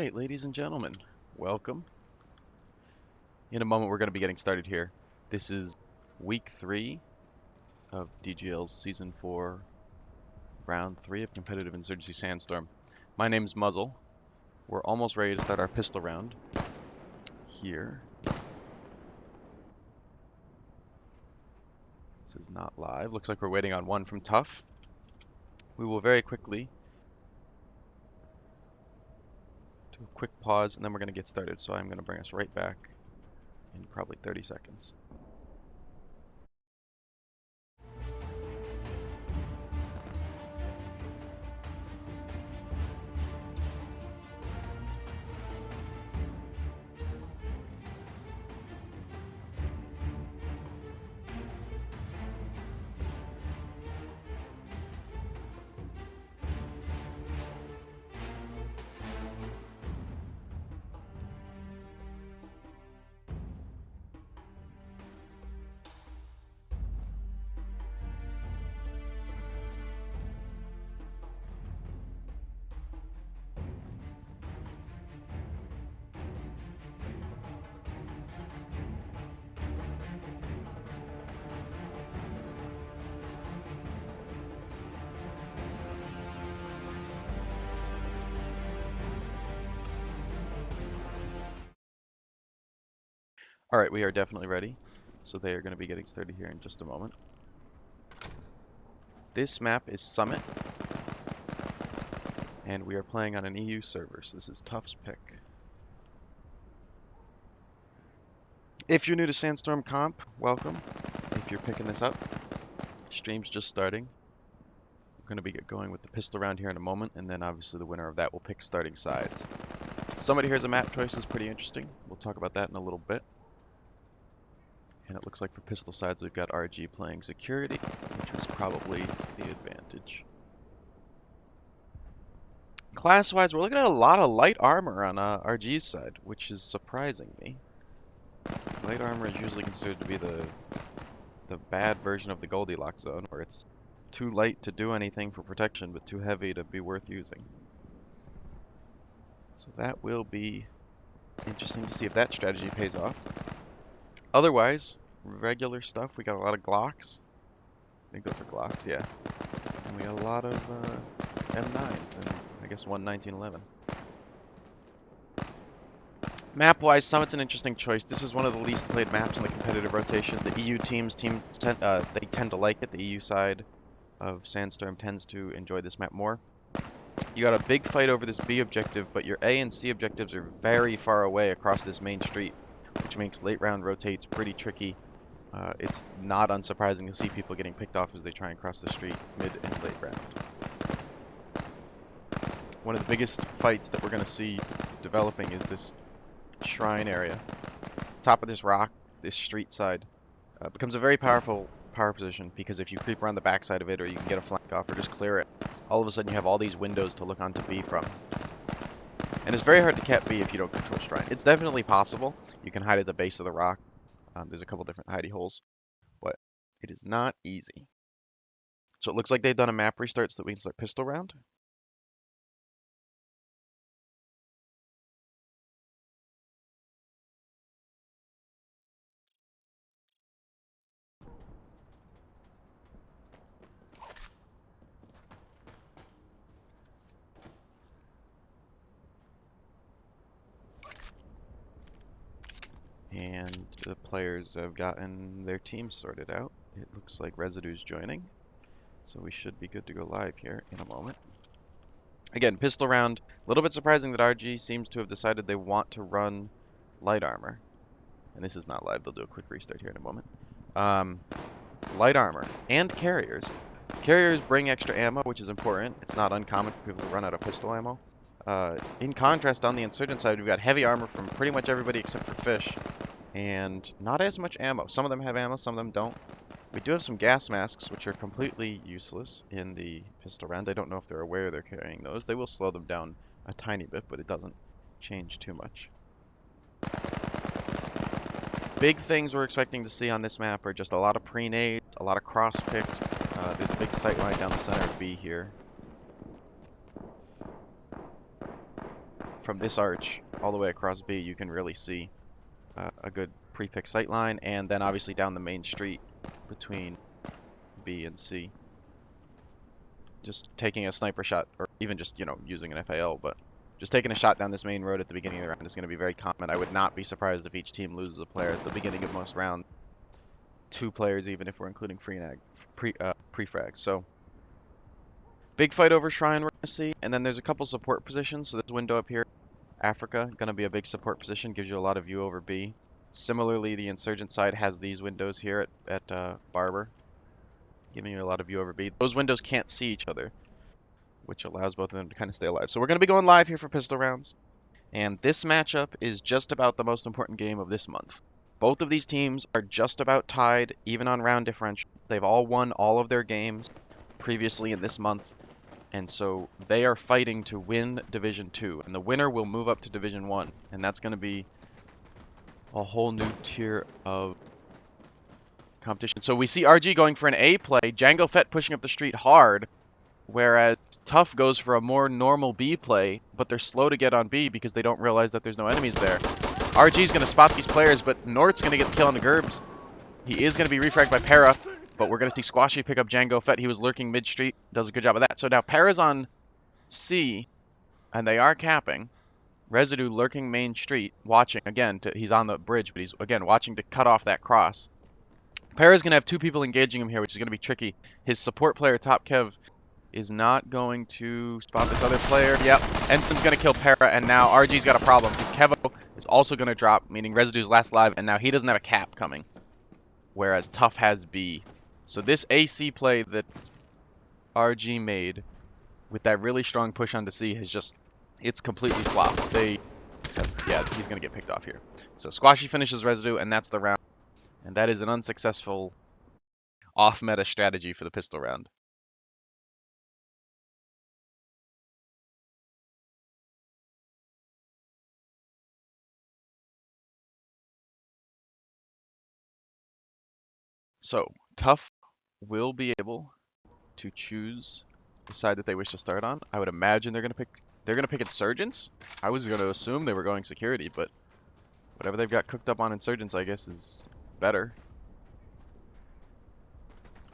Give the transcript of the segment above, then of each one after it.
Alright, ladies and gentlemen, welcome. In a moment we're going to be getting started here. This is week 3 of DGL's Season 4, Round 3 of Competitive Insurgency Sandstorm. My name's Muzzle. We're almost ready to start our pistol round here. This is not live. Looks like we're waiting on one from TUF. We will very quickly do a quick pause and then we're going to get started. So I'm going to bring us right back in probably 30 seconds. Alright, we are definitely ready. So they are going to be getting started here in just a moment. This map is Summit. And we are playing on an EU server, so this is TUF's pick. If you're new to Sandstorm Comp, welcome. If you're picking this up, stream's just starting. We're going to get going with the pistol round here in a moment, and then obviously the winner of that will pick starting sides. Somebody here's a map choice that's pretty interesting. We'll talk about that in a little bit. And it looks like for pistol sides we've got RG playing security, which is probably the advantage. Class-wise, we're looking at a lot of light armor on RG's side, which is surprising me. Light armor is usually considered to be the bad version of the Goldilocks zone, where it's too light to do anything for protection, but too heavy to be worth using. So that will be interesting to see if that strategy pays off. Otherwise, regular stuff. We got a lot of Glocks. I think those are Glocks, yeah. And we got a lot of M9s, and I guess one 1911. Map-wise, Summit's an interesting choice. This is one of the least played maps in the competitive rotation. The EU teams they tend to like it. The EU side of Sandstorm tends to enjoy this map more. You got a big fight over this B objective, but your A and C objectives are very far away across this main street, which makes late round rotates pretty tricky. It's not unsurprising to see people getting picked off as they try and cross the street mid and late round. One of the biggest fights that we're going to see developing is this shrine area. Top of this rock, this street side, becomes a very powerful power position because if you creep around the backside of it or you can get a flank off or just clear it, all of a sudden you have all these windows to look onto B from. And it's very hard to cap B if you don't control shrine. It's definitely possible. You can hide at the base of the rock. There's a couple different hidey holes, but it is not easy. So it looks like they've done a map restart so that we can start pistol round. And the players have gotten their team sorted out. It looks like Residue's joining. So we should be good to go live here in a moment. Again, pistol round. A little bit surprising that RG seems to have decided they want to run light armor. And this is not live. They'll do a quick restart here in a moment. Light armor and carriers. Carriers bring extra ammo, which is important. It's not uncommon for people to run out of pistol ammo. In contrast, on the insurgent side, we've got heavy armor from pretty much everybody except for Fish. And not as much ammo. Some of them have ammo, some of them don't. We do have some gas masks, which are completely useless in the pistol round. I don't know if they're aware they're carrying those. They will slow them down a tiny bit, but it doesn't change too much. Big things we're expecting to see on this map are just a lot of pre-nades, a lot of cross picks. There's a big sight line down the center of B here. from this arch all the way across B, you can really see a good pre-pick sight line, and then obviously down the main street between B and C. Just taking a sniper shot, or even just, you know, using an FAL, but just taking a shot down this main road at the beginning of the round is going to be very common. I would not be surprised if each team loses a player at the beginning of most rounds. 2 players, even if we're including pre-frag. So, big fight over Shrine we're going to see, and then there's a couple support positions. So this window up here, Africa, going to be a big support position, gives you a lot of view over B. Similarly, the Insurgent side has these windows here at Barber, giving you a lot of view over B. Those windows can't see each other, which allows both of them to kind of stay alive. So we're going to be going live here for pistol rounds, and this matchup is just about the most important game of this month. Both of these teams are just about tied, even on round differential. They've all won all of their games previously in this month, and so they are fighting to win Division 2, and the winner will move up to Division 1, and that's going to be a whole new tier of competition. So we see RG going for an A play, Django Fett pushing up the street hard, whereas TUF goes for a more normal B play, but they're slow to get on B because they don't realize that there's no enemies there. RG's going to spot these players, but Nort's going to get the kill on the Gerbs. He is going to be refragged by Para, but we're going to see Squashy pick up Django Fett. He was lurking mid-street, does a good job of that. So now Para's on C, and they are capping. Residue lurking main street, watching, again, he's on the bridge, but he's, again, watching to cut off that cross. Para's going to have 2 people engaging him here, which is going to be tricky. His support player, Top Kev, is not going to spot this other player. Yep, Ensign's going to kill Para, and now RG's got a problem, because Kevo is also going to drop, meaning Residue's last live, and now he doesn't have a cap coming, whereas TUF has B. So this AC play that RG made with that really strong push onto C has just, it's completely flopped. Yeah, he's going to get picked off here. So Squashy finishes Residue, and that's the round. And that is an unsuccessful off-meta strategy for the pistol round. So, TUF will be able to choose the side that they wish to start on. I would imagine they're gonna pick Insurgents. I was gonna assume they were going security, but whatever they've got cooked up on Insurgents, I guess, is better.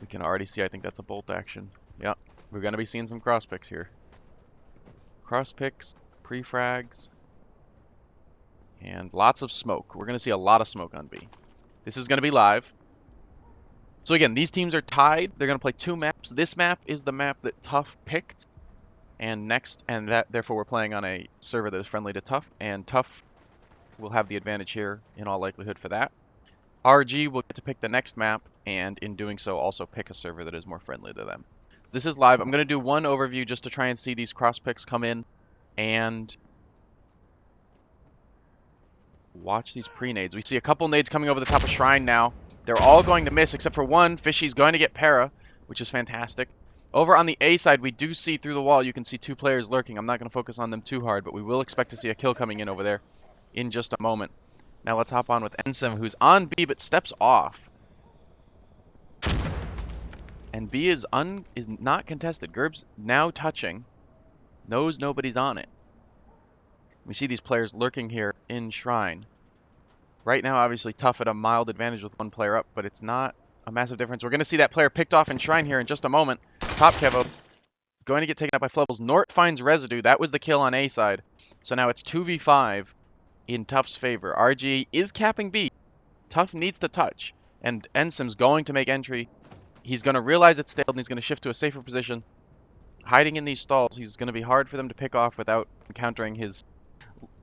We can already see, I think that's a bolt action. Yeah, we're gonna be seeing some cross picks here. Cross picks, pre-frags, and lots of smoke. We're gonna see a lot of smoke on B. This is gonna be live. So again, these teams are tied. They're going to play 2 maps. This map is the map that TUF picked, and therefore we're playing on a server that is friendly to TUF, and TUF will have the advantage here in all likelihood for that. RG will get to pick the next map, and in doing so also pick a server that is more friendly to them. So this is live. I'm going to do one overview just to try and see these cross picks come in, and watch these pre-nades. We see a couple nades coming over the top of Shrine now. They're all going to miss except for one. Fishy's going to get Para, which is fantastic. Over on the A side, we do see through the wall, you can see 2 players lurking. I'm not going to focus on them too hard, but we will expect to see a kill coming in over there in just a moment. Now let's hop on with Ensim, who's on B but steps off. And B is not contested. Gerb's now touching. Knows nobody's on it. We see these players lurking here in Shrine. Right now, obviously, TUF at a mild advantage with 1 player up, but it's not a massive difference. We're going to see that player picked off in Shrine here in just a moment. Top Kevo is going to get taken up by Flubbles. Nort finds Residue. That was the kill on A side. So now it's 2v5 in TUF's favor. RG is capping B. TUF needs to touch, and Ensim's going to make entry. He's going to realize it's stalled, and he's going to shift to a safer position. Hiding in these stalls, he's going to be hard for them to pick off without encountering his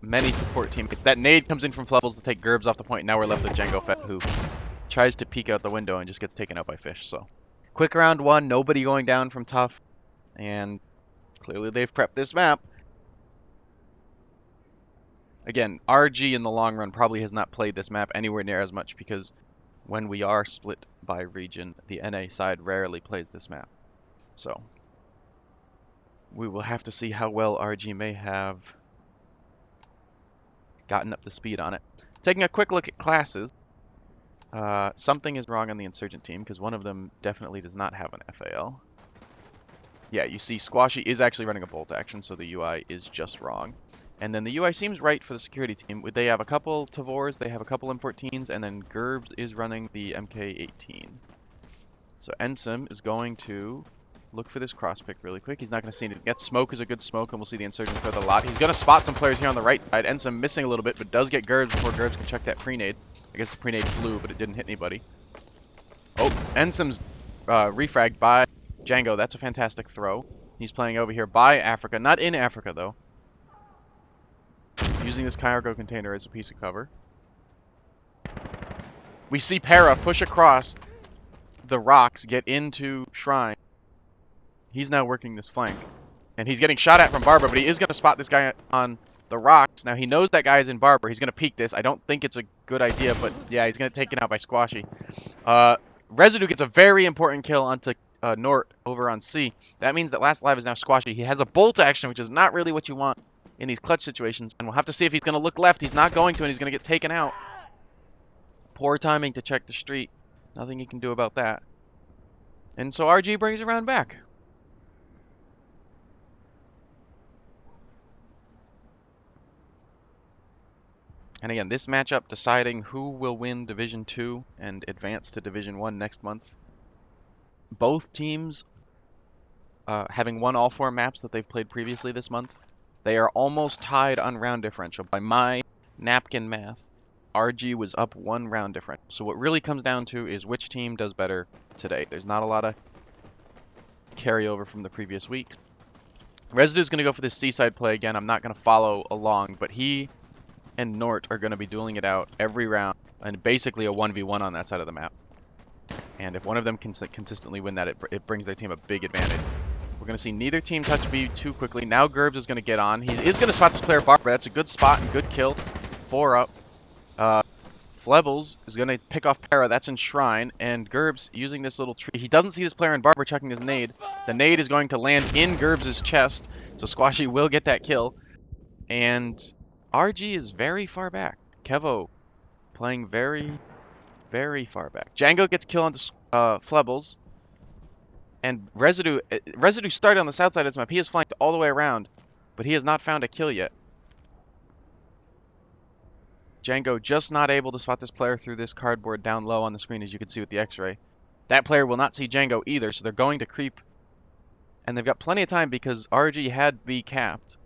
many support teammates. That nade comes in from Flubbles to take Gerbs off the point. Now we're left with Django Fett, who tries to peek out the window and just gets taken out by Fish. So, quick round 1, nobody going down from TUF, and clearly they've prepped this map. Again, RG in the long run probably has not played this map anywhere near as much because when we are split by region, the NA side rarely plays this map. So, we will have to see how well RG may have gotten up to speed on it. Taking a quick look at classes, something is wrong on the Insurgent team because one of them definitely does not have an FAL. Yeah, you see Squashy is actually running a bolt action, so the UI is just wrong. And then the UI seems right for the security team. They have a couple Tavors, they have a couple M14s, and then Gerbs is running the MK18. So Ensim is going to look for this cross pick really quick. He's not going to see it. Get smoke is a good smoke, and we'll see the insurgents throw the lot. He's going to spot some players here on the right side. Ensim missing a little bit, but does get Gerbs before Gerbs can check that pre-nade. I guess the pre-nade flew, but it didn't hit anybody. Oh, Ensim's refragged by Django. That's a fantastic throw. He's playing over here by Africa. Not in Africa, though. Using this cargo container as a piece of cover. We see Para push across the rocks, get into Shrine. He's now working this flank. And he's getting shot at from Barber, but he is going to spot this guy on the rocks. Now, he knows that guy is in Barber. He's going to peek this. I don't think it's a good idea, but yeah, he's going to take it out by Squashy. Residue gets a very important kill onto Nort over on C. That means that Last Alive is now Squashy. He has a bolt action, which is not really what you want in these clutch situations. And we'll have to see if he's going to look left. He's not going to, and he's going to get taken out. Poor timing to check the street. Nothing he can do about that. And so RG brings around back. And again, this matchup deciding who will win Division 2 and advance to Division 1 next month. Both teams having won all 4 maps that they've played previously this month. They are almost tied on round differential. By my napkin math, RG was up 1 round differential. So what really comes down to is which team does better today. There's not a lot of carryover from the previous weeks. Residue's going to go for this seaside play again. I'm not going to follow along, but he and Nort are going to be dueling it out every round, and basically a 1v1 on that side of the map. And if one of them can consistently win that, it brings their team a big advantage. We're going to see neither team touch B too quickly. Now Gerbs is going to get on. He is going to spot this player Barber. That's a good spot and good kill. 4 up. Flebbles is going to pick off Para. That's in Shrine. And Gerbs using this little tree. He doesn't see this player in Barber chucking his nade. The nade is going to land in Gerbs' chest. So Squashy will get that kill. And RG is very far back. Kevo playing very, very far back. Django gets killed onto Flebbles. And Residue started on the south side of this map. He has flanked all the way around, but he has not found a kill yet. Django just not able to spot this player through this cardboard down low on the screen, as you can see with the x-ray. That player will not see Django either, so they're going to creep. And they've got plenty of time because RG had B capped.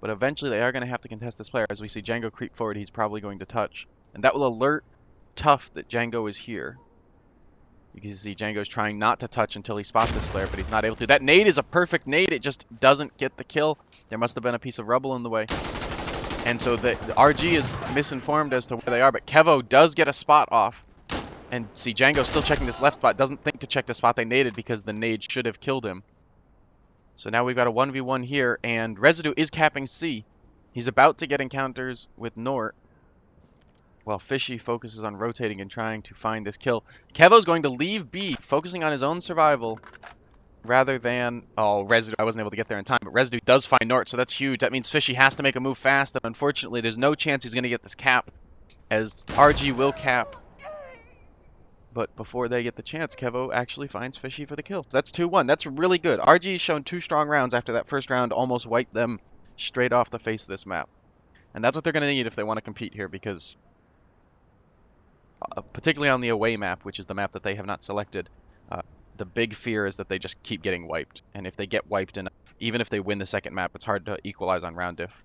But eventually they are going to have to contest this player. As we see Django creep forward, he's probably going to touch. And that will alert TUF that Django is here. You can see Django's trying not to touch until he spots this player, but he's not able to. That nade is a perfect nade. It just doesn't get the kill. There must have been a piece of rubble in the way. And so the RG is misinformed as to where they are, but Kevo does get a spot off. And see, Django still checking this left spot. Doesn't think to check the spot they naded because the nade should have killed him. So now we've got a 1v1 here, and Residue is capping C. He's about to get encounters with Nort, while Fishy focuses on rotating and trying to find this kill. Kevo's going to leave B, focusing on his own survival, rather than... Oh, Residue, I wasn't able to get there in time, but Residue does find Nort, so that's huge. That means Fishy has to make a move fast, and unfortunately, there's no chance he's going to get this cap, as RG will cap. But before they get the chance, Kevo actually finds Fishy for the kill. So that's 2-1. That's really good. RG's shown 2 strong rounds after that first round almost wiped them straight off the face of this map. And that's what they're going to need if they want to compete here, because particularly on the away map, which is the map that they have not selected, the big fear is that they just keep getting wiped. And if they get wiped enough, even if they win the second map, it's hard to equalize on round diff.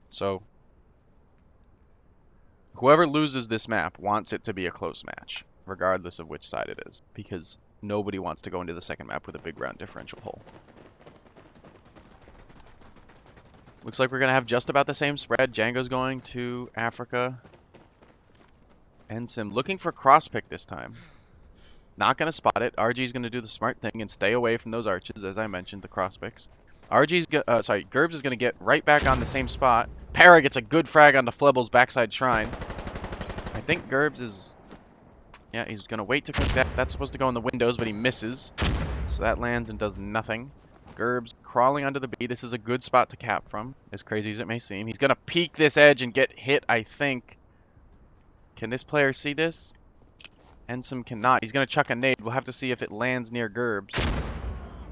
So whoever loses this map wants it to be a close match, regardless of which side it is, because nobody wants to go into the second map with a big round differential hole. Looks like we're going to have just about the same spread. Django's going to Africa. Ensim looking for cross pick this time. Not going to spot it. RG's going to do the smart thing and stay away from those arches, as I mentioned, the cross picks. Gerbs is going to get right back on the same spot. Para gets a good frag onto Flebbles' backside shrine. I think Gerbs is... Yeah, he's going to wait to cook that. That's supposed to go in the windows, but he misses. So that lands and does nothing. Gerbs crawling onto the B. This is a good spot to cap from, as crazy as it may seem. He's going to peek this edge and get hit, I think. Can this player see this? Ensim cannot. He's going to chuck a nade. We'll have to see if it lands near Gerbs.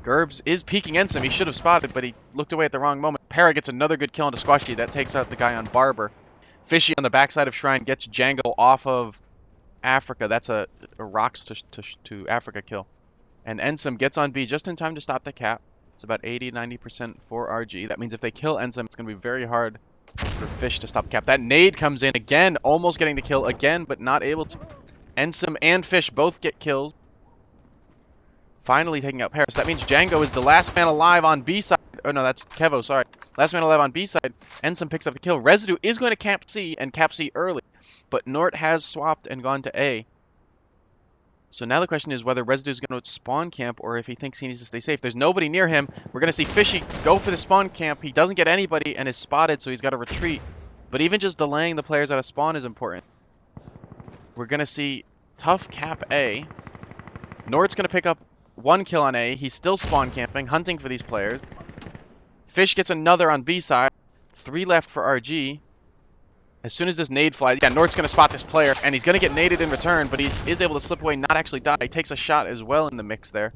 Gerbs is peeking Ensom. He should have spotted, but he looked away at the wrong moment. Para gets another good kill into Squashy. That takes out the guy on Barber. Fishy on the backside of Shrine gets Django off of Africa. That's a rocks to Africa kill. And Ensom gets on B just in time to stop the cap. It's about 80-90% for RG. That means if they kill Ensom, it's going to be very hard for Fish to stop the cap. That nade comes in again, almost getting the kill again, but not able to. Ensom and Fish both get kills. Finally taking out Paris. That means Django is the last man alive on B side. Oh no, that's Kevo, sorry. Last man alive on B side. Ensom picks up the kill. Residue is going to cap C and cap C early. But Nort has swapped and gone to A. So now the question is whether Residue is going to spawn camp or if he thinks he needs to stay safe. There's nobody near him. We're going to see Fishy go for the spawn camp. He doesn't get anybody and is spotted, so he's got to retreat. But even just delaying the players out of spawn is important. We're going to see TUF cap A. Nort's going to pick up 1 kill on A. He's still spawn camping, hunting for these players. Fish gets another on B side. 3 left for RG. As soon as this nade flies, yeah, Nort's going to spot this player, and he's going to get naded in return, but he is able to slip away, not actually die. He takes a shot as well in the mix there.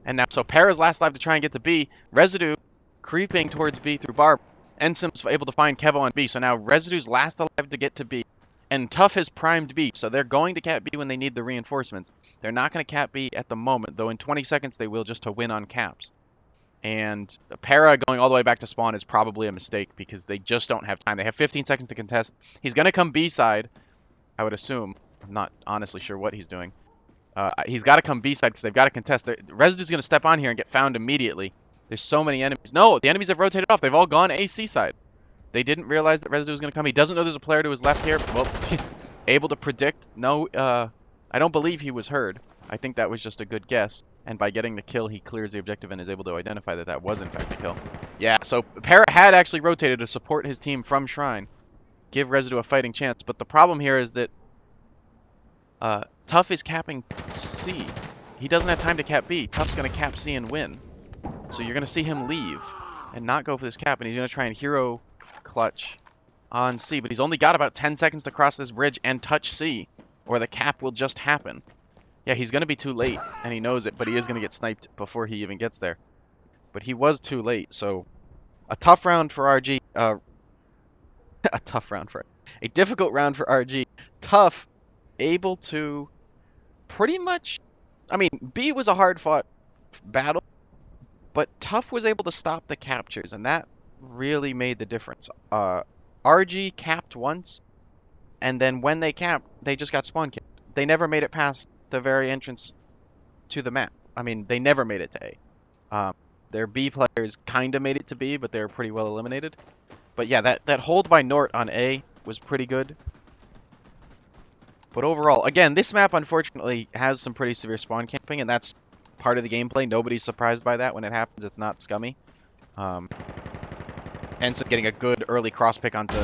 And now, so Para's last life to try and get to B. Residue creeping towards B through Barb. Ensom's able to find Kevo on B, so now Residue's last alive to get to B. And TUF has primed B, so they're going to cap B when they need the reinforcements. They're not going to cap B at the moment, though in 20 seconds they will just to win on caps. And Para going all the way back to spawn is probably a mistake because they just don't have time. They have 15 seconds to contest. He's going to come B side, I would assume. I'm not honestly sure what he's doing. He's got to come B side because they've got to contest. Residue's going to step on here and get found immediately. There's so many enemies. No, the enemies have rotated off. They've all gone AC side. They didn't realize that Residue was going to come. He doesn't know there's a player to his left here. Well, able to predict. No, I don't believe he was heard. I think that was just a good guess. And by getting the kill, he clears the objective and is able to identify that that was in fact the kill. Yeah, so Para had actually rotated to support his team from Shrine. Give Residue a fighting chance. But the problem here is that TUF is capping C. He doesn't have time to cap B. TUF's going to cap C and win. So you're going to see him leave and not go for this cap. And he's going to try and hero clutch on C. But he's only got about 10 seconds to cross this bridge and touch C, or the cap will just happen. Yeah, he's going to be too late, and he knows it, but he is going to get sniped before he even gets there. But he was too late, so a tough round for RG. A difficult round for RG. TUF able to pretty much... I mean, B was a hard-fought battle, but TUF was able to stop the captures, and that really made the difference. RG capped once, and then when they capped, they just got spawn capped. They never made it past the very entrance to the map. I mean, they never made it to A. Their B players kind of made it to B, but they were pretty well eliminated. But yeah, that hold by Nort on A was pretty good. But overall, again, this map unfortunately has some pretty severe spawn camping, and that's part of the gameplay. Nobody's surprised by that when it happens. It's not scummy. Ends up getting a good early cross pick onto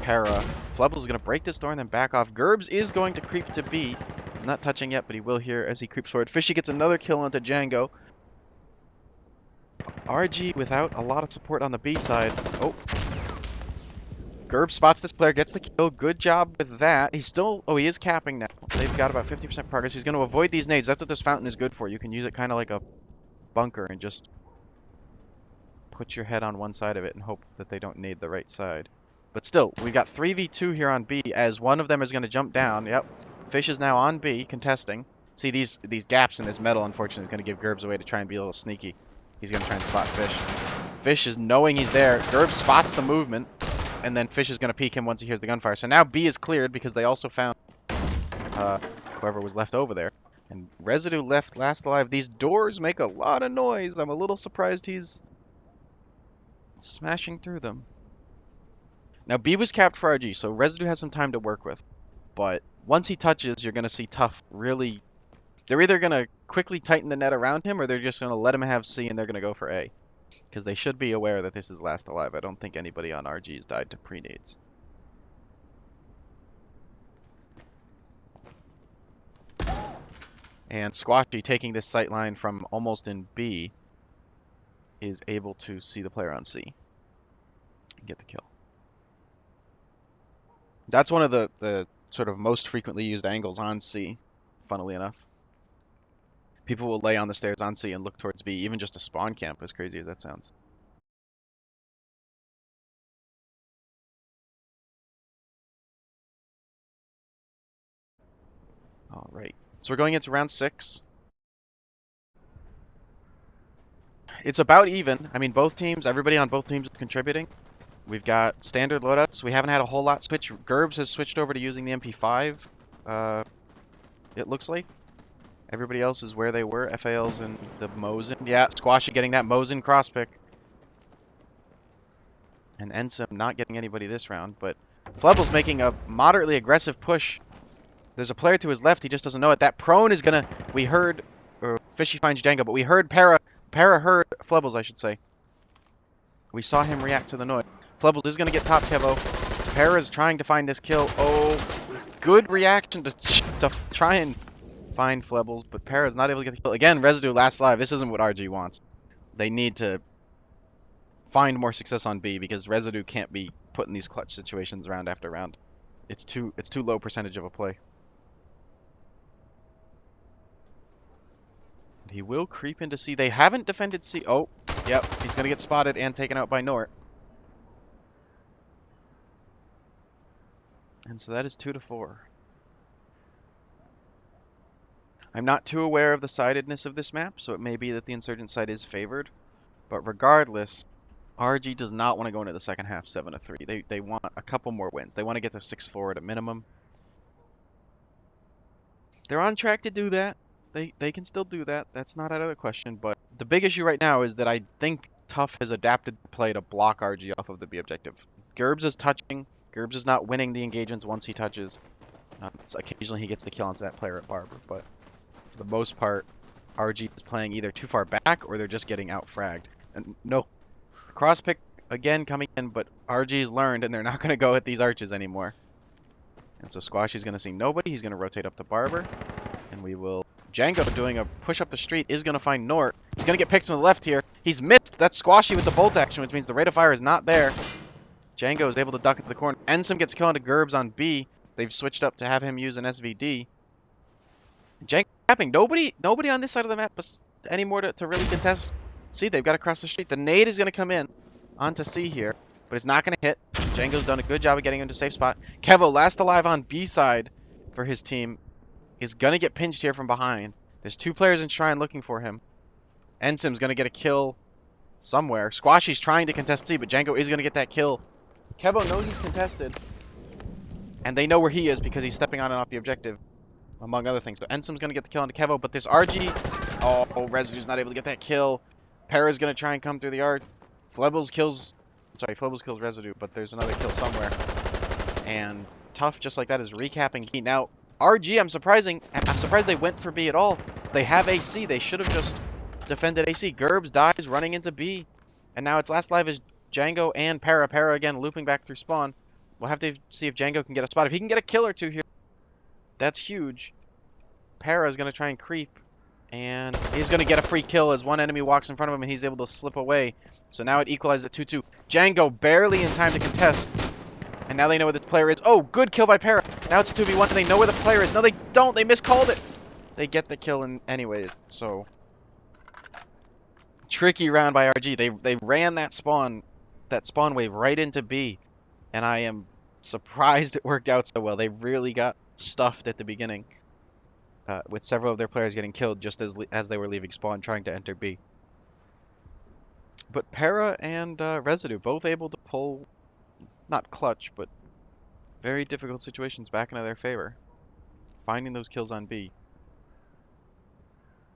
Para. Flubbles is going to break this door and then back off. Gerbs is going to creep to B. He's not touching yet, but he will here as he creeps forward. Fishy gets another kill onto Django. RG without a lot of support on the B side. Oh. Gerbs spots this player, gets the kill. Good job with that. He's still... Oh, he is capping now. They've got about 50% progress. He's going to avoid these nades. That's what this fountain is good for. You can use it kind of like a bunker and just put your head on one side of it and hope that they don't nade the right side. But still, we got 3v2 here on B as one of them is going to jump down. Yep. Fish is now on B, contesting. See, these gaps in this metal, unfortunately, is going to give Gerbs a way to try and be a little sneaky. He's going to try and spot Fish. Fish is knowing he's there. Gerbs spots the movement, and then Fish is going to peek him once he hears the gunfire. So now B is cleared because they also found whoever was left over there. And Residue left last alive. These doors make a lot of noise. I'm a little surprised he's smashing through them. Now, B was capped for RG, so Residue has some time to work with. But once he touches, you're going to see TUF really... They're either going to quickly tighten the net around him, or they're just going to let him have C and they're going to go for A. Because they should be aware that this is last alive. I don't think anybody on RG has died to pre-nades. And Squatchy, taking this sight line from almost in B, is able to see the player on C and get the kill. That's one of the sort of most frequently used angles on C, funnily enough. People will lay on the stairs on C and look towards B, even just a spawn camp, as crazy as that sounds. All right. So we're going into round 6. It's about even. I mean, both teams, everybody on both teams is contributing. We've got standard loadouts. We haven't had a whole lot switch. Gerbs has switched over to using the MP5, it looks like. Everybody else is where they were. FAL's and the Mosin. Yeah, Squashy getting that Mosin cross pick. And Ensum not getting anybody this round, but Flebel's making a moderately aggressive push. There's a player to his left, he just doesn't know it. That prone is gonna, we heard, or Fishy finds Django, but we heard Para heard Flebels, I should say. We saw him react to the noise. Flebels is gonna get top Kevo. Para's trying to find this kill. Oh, good reaction to try and find Flebels, but Para's not able to get the kill. Again, Residue last live. This isn't what RG wants. They need to find more success on B because Residue can't be put in these clutch situations round after round. It's too low percentage of a play. He will creep into C. They haven't defended C. Oh, yep. He's going to get spotted and taken out by Nort. And so that is 2-4. I'm not too aware of the sidedness of this map, so it may be that the Insurgent side is favored. But regardless, RG does not want to go into the second half 7-3. They want a couple more wins. They want to get to 6-4 at a minimum. They're on track to do that. They can still do that. That's not out of the question. But the big issue right now is that I think TUF has adapted the play to block RG off of the B objective. Gerbs is touching. Gerbs is not winning the engagements once he touches. So occasionally he gets the kill onto that player at Barber. But for the most part, RG is playing either too far back or they're just getting out fragged. And no, cross pick again coming in, but RG's learned and they're not going to go at these arches anymore. And so Squashy's going to see nobody. He's going to rotate up to Barber. And we will... Django doing a push up the street is going to find Nort. He's going to get picked from the left here. He's missed. That's Squashy with the bolt action, which means the rate of fire is not there. Django is able to duck into the corner. Ensum gets killed into Gerbs on B. They've switched up to have him use an SVD. Django tapping. Nobody on this side of the map anymore to really contest. See, they've got to cross the street. The nade is going to come in onto C here, but it's not going to hit. Django's done a good job of getting into a safe spot. Kevo, last alive on B side for his team, is going to get pinched here from behind. There's 2 players in Shrine looking for him. Ensum's going to get a kill somewhere. Squashy's trying to contest C, but Django is going to get that kill. Kevo knows he's contested. And they know where he is because he's stepping on and off the objective, among other things. So Ensum's going to get the kill onto Kevo, but this RG... Oh, Residue's not able to get that kill. Para's going to try and come through the arch. Flebels kills Residue, but there's another kill somewhere. And TUF, just like that, is recapping B. Now, RG, I'm surprised they went for B at all. They have AC. They should have just defended AC. Gerbs dies running into B. And now its last live is Django and Para. Para again looping back through spawn. We'll have to see if Django can get a spot. If he can get a kill or 2 here, that's huge. Para is going to try and creep. And he's going to get a free kill as one enemy walks in front of him and he's able to slip away. So now it equalizes at 2-2. Django barely in time to contest. And now they know where the player is. Oh, good kill by Para. Now it's 2v1 and they know where the player is. No, they don't. They miscalled it. They get the kill anyway. So tricky round by RG. They ran that spawn wave right into B. And I am surprised it worked out so well. They really got stuffed at the beginning. With several of their players getting killed just as they were leaving spawn trying to enter B. But Para and Residue both able to pull, not clutch, but very difficult situations back into their favor. Finding those kills on B.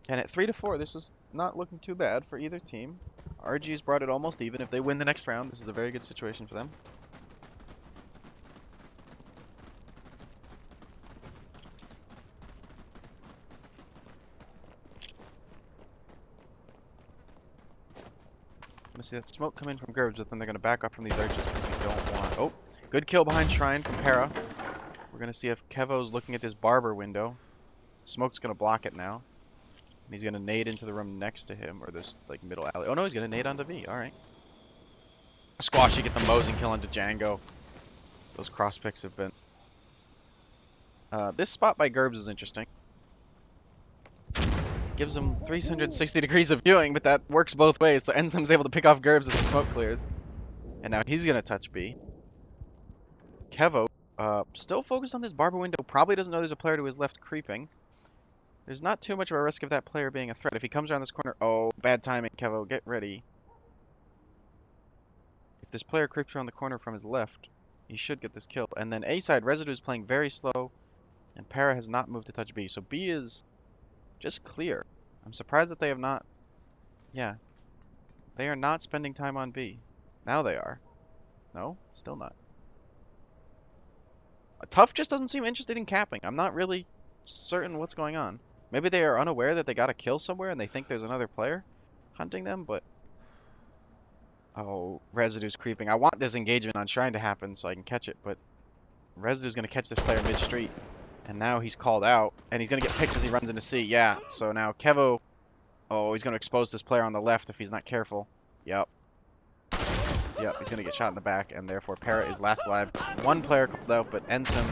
And at 3-4, this is not looking too bad for either team. RG's brought it almost even. If they win the next round, this is a very good situation for them. See that smoke come in from Gerbs, but then they're going to back up from these arches because we don't want... Oh, good kill behind Shrine from Para. We're going to see if Kevo's looking at this Barber window. Smoke's going to block it now. And he's going to nade into the room next to him, or this like middle alley. Oh no, he's going to nade onto V. Alright. Squashy get the Mosin kill into Django. Those cross picks have been... this spot by Gerbs is interesting. gives him 360 degrees of viewing, but that works both ways. So Ensem's able to pick off Gerbs as the smoke clears. And now he's going to touch B. Kevo, still focused on this barber window. Probably doesn't know there's a player to his left creeping. There's not too much of a risk of that player being a threat. If he comes around this corner, oh, bad timing, Kevo, get ready. If this player creeps around the corner from his left, he should get this kill. And then A side, Residue is playing very slow, and Para has not moved to touch B. So B is just clear. I'm surprised that they have not, yeah, they are not spending time on B. Now they are. No, still not. TUF just doesn't seem interested in capping. I'm not really certain what's going on. Maybe they are unaware that they got a kill somewhere and they think there's another player hunting them, but... Oh, Residue's creeping. I want this engagement on Shrine to happen so I can catch it, but Residue's going to catch this player mid-street. And now he's called out, and he's going to get picked as he runs into C. Yeah, so now Kevo... Oh, he's going to expose this player on the left if he's not careful. Yep. Yep, he's going to get shot in the back, and therefore Parrot is last alive. One player called out, but Ensign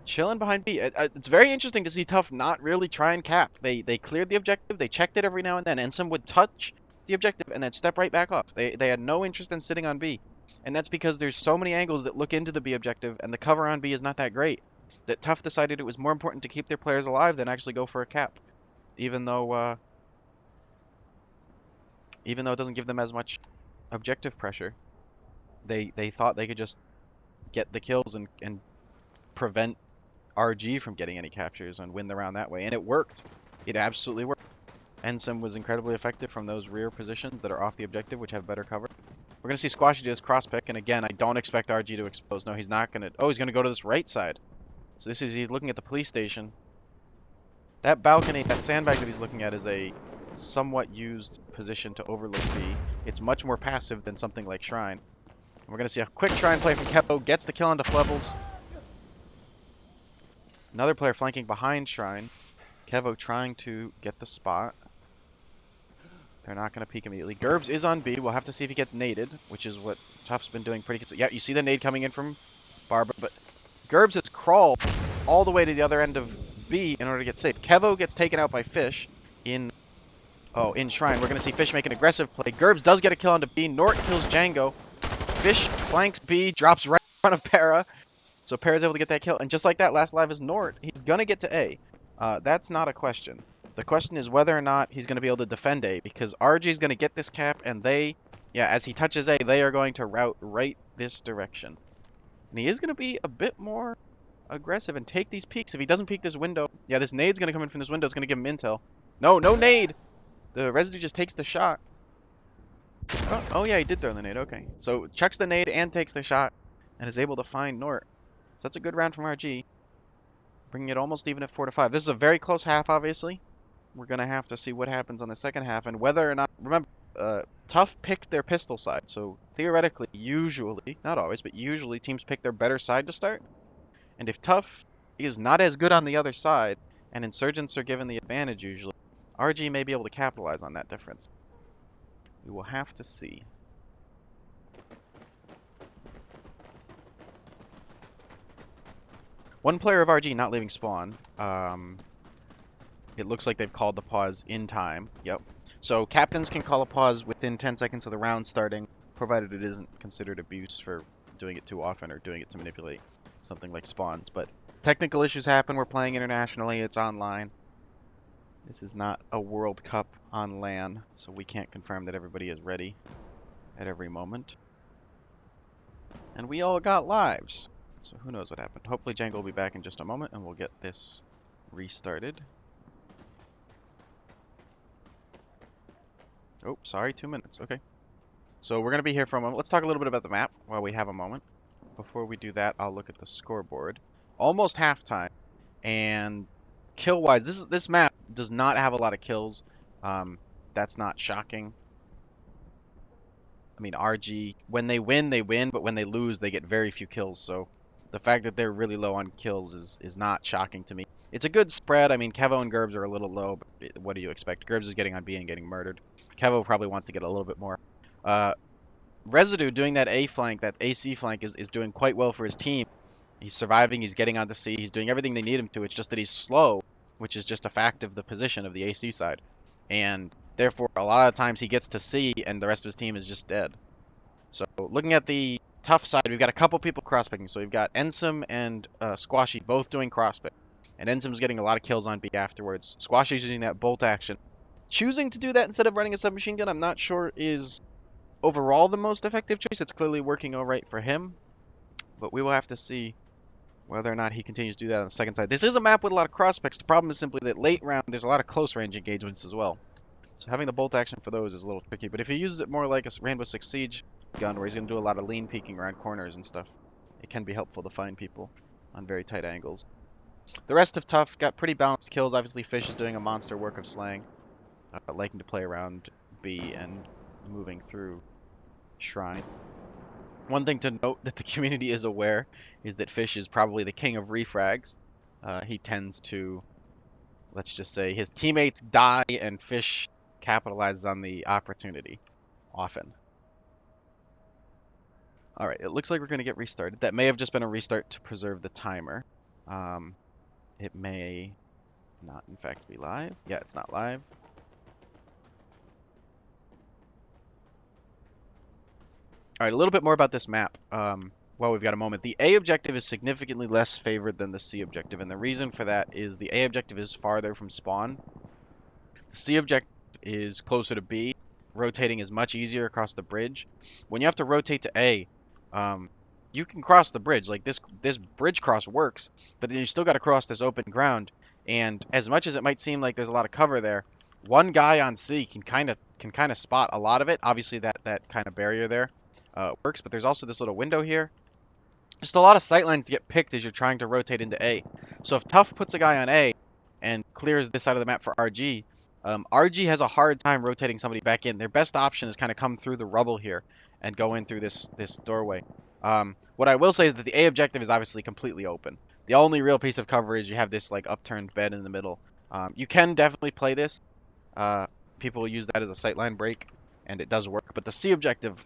chilling behind B. It's very interesting to see TUF not really try and cap. They cleared the objective, they checked it every now and then. Ensign would touch the objective and then step right back off. They had no interest in sitting on B. And that's because there's so many angles that look into the B objective, and the cover on B is not that great, that TUF decided it was more important to keep their players alive than actually go for a cap. Even though it doesn't give them as much objective pressure. They thought they could just get the kills and prevent RG from getting any captures and win the round that way. And it worked. It absolutely worked. Ensign was incredibly effective from those rear positions that are off the objective, which have better cover. We're going to see Squashy do his cross pick, and again, I don't expect RG to expose. No, he's not going to... Oh, he's going to go to this right side. So he's looking at the police station. That balcony, that sandbag that he's looking at is a somewhat used position to overlook B. It's much more passive than something like Shrine. And we're going to see a quick Shrine play from Kevo. Gets the kill onto Flevels. Another player flanking behind Shrine. Kevo trying to get the spot. They're not going to peek immediately. Gerbs is on B. We'll have to see if he gets naded, which is what TUF's been doing pretty consistently. Yeah, you see the nade coming in from Barba, but Gerbs has crawled all the way to the other end of B in order to get safe. Kevo gets taken out by Fish in Shrine. We're going to see Fish make an aggressive play. Gerbs does get a kill onto B. Nort kills Django. Fish flanks B, drops right in front of Para. So Para's able to get that kill. And just like that, last live is Nort. He's going to get to A. That's not a question. The question is whether or not he's going to be able to defend A, because RG is going to get this cap, and as he touches A, they are going to route right this direction. And he is going to be a bit more aggressive and take these peeks. If he doesn't peek this window, yeah, this nade's going to come in from this window. It's going to give him intel. No nade! The Residue just takes the shot. Oh yeah, he did throw the nade. Okay. So chucks the nade and takes the shot, and is able to find Nort. So that's a good round from RG. Bringing it almost even at 4-5. This is a very close half, obviously. We're going to have to see what happens on the second half and whether or not... Remember, TUF picked their pistol side. So theoretically, usually, not always, but usually teams pick their better side to start. And if TUF is not as good on the other side, and Insurgents are given the advantage usually, RG may be able to capitalize on that difference. We will have to see. One player of RG not leaving spawn. It looks like they've called the pause in time. Yep. So captains can call a pause within 10 seconds of the round starting, provided it isn't considered abuse for doing it too often or doing it to manipulate something like spawns. But technical issues happen. We're playing internationally. It's online. This is not a World Cup on LAN, so we can't confirm that everybody is ready at every moment. And we all got lives, so who knows what happened. Hopefully Django will be back in just a moment, and we'll get this restarted. Oh, sorry, 2 minutes. Okay. So we're going to be here for a moment. Let's talk a little bit about the map while we have a moment. Before we do that, I'll look at the scoreboard. Almost halftime, and kill-wise, this map does not have a lot of kills. That's not shocking. I mean, RG, when they win, but when they lose, they get very few kills. So the fact that they're really low on kills is not shocking to me. It's a good spread. I mean, Kevo and Gerbs are a little low, but what do you expect? Gerbs is getting on B and getting murdered. Kevo probably wants to get a little bit more. Residue doing that A flank, that AC flank, is doing quite well for his team. He's surviving, he's getting onto C, he's doing everything they need him to. It's just that he's slow, which is just a fact of the position of the AC side. And therefore, a lot of times he gets to C and the rest of his team is just dead. So looking at the tough side, we've got a couple people cross-picking. So we've got Ensum and Squashy both doing cross-pick. And Ensum's getting a lot of kills on B afterwards. Squashy's using that bolt action. Choosing to do that instead of running a submachine gun, I'm not sure is overall the most effective choice. It's clearly working all right for him. But we will have to see whether or not he continues to do that on the second side. This is a map with a lot of cross-picks. The problem is simply that late round, there's a lot of close range engagements as well. So having the bolt action for those is a little tricky. But if he uses it more like a Rainbow Six Siege gun, where he's going to do a lot of lean peeking around corners and stuff, it can be helpful to find people on very tight angles. The rest of TUF got pretty balanced kills. Obviously, Fish is doing a monster work of slaying, liking to play around B and moving through Shrine. One thing to note that the community is aware is that Fish is probably the king of refrags. He tends to, let's just say, his teammates die and Fish capitalizes on the opportunity often. Alright, it looks like we're going to get restarted. That may have just been a restart to preserve the timer. It may not, in fact, be live. Yeah, it's not live. Alright, a little bit more about this map. Well, we've got a moment. The A objective is significantly less favored than the C objective, and the reason for that is the A objective is farther from spawn. The C objective is closer to B. Rotating is much easier across the bridge. When you have to rotate to A, you can cross the bridge. Like this bridge cross works, but then you still got to cross this open ground. And as much as it might seem like there's a lot of cover there, one guy on C can kind of spot a lot of it. Obviously, that kind of barrier there works, but there's also this little window here. Just a lot of sightlines to get picked as you're trying to rotate into A. So if TUF puts a guy on A and clears this side of the map for RG, RG has a hard time rotating somebody back in. Their best option is kind of come through the rubble here and go in through this doorway. What I will say is that the A objective is obviously completely open. The only real piece of cover is you have this like upturned bed in the middle. You can definitely play this. People use that as a sightline break, and it does work. But the C objective,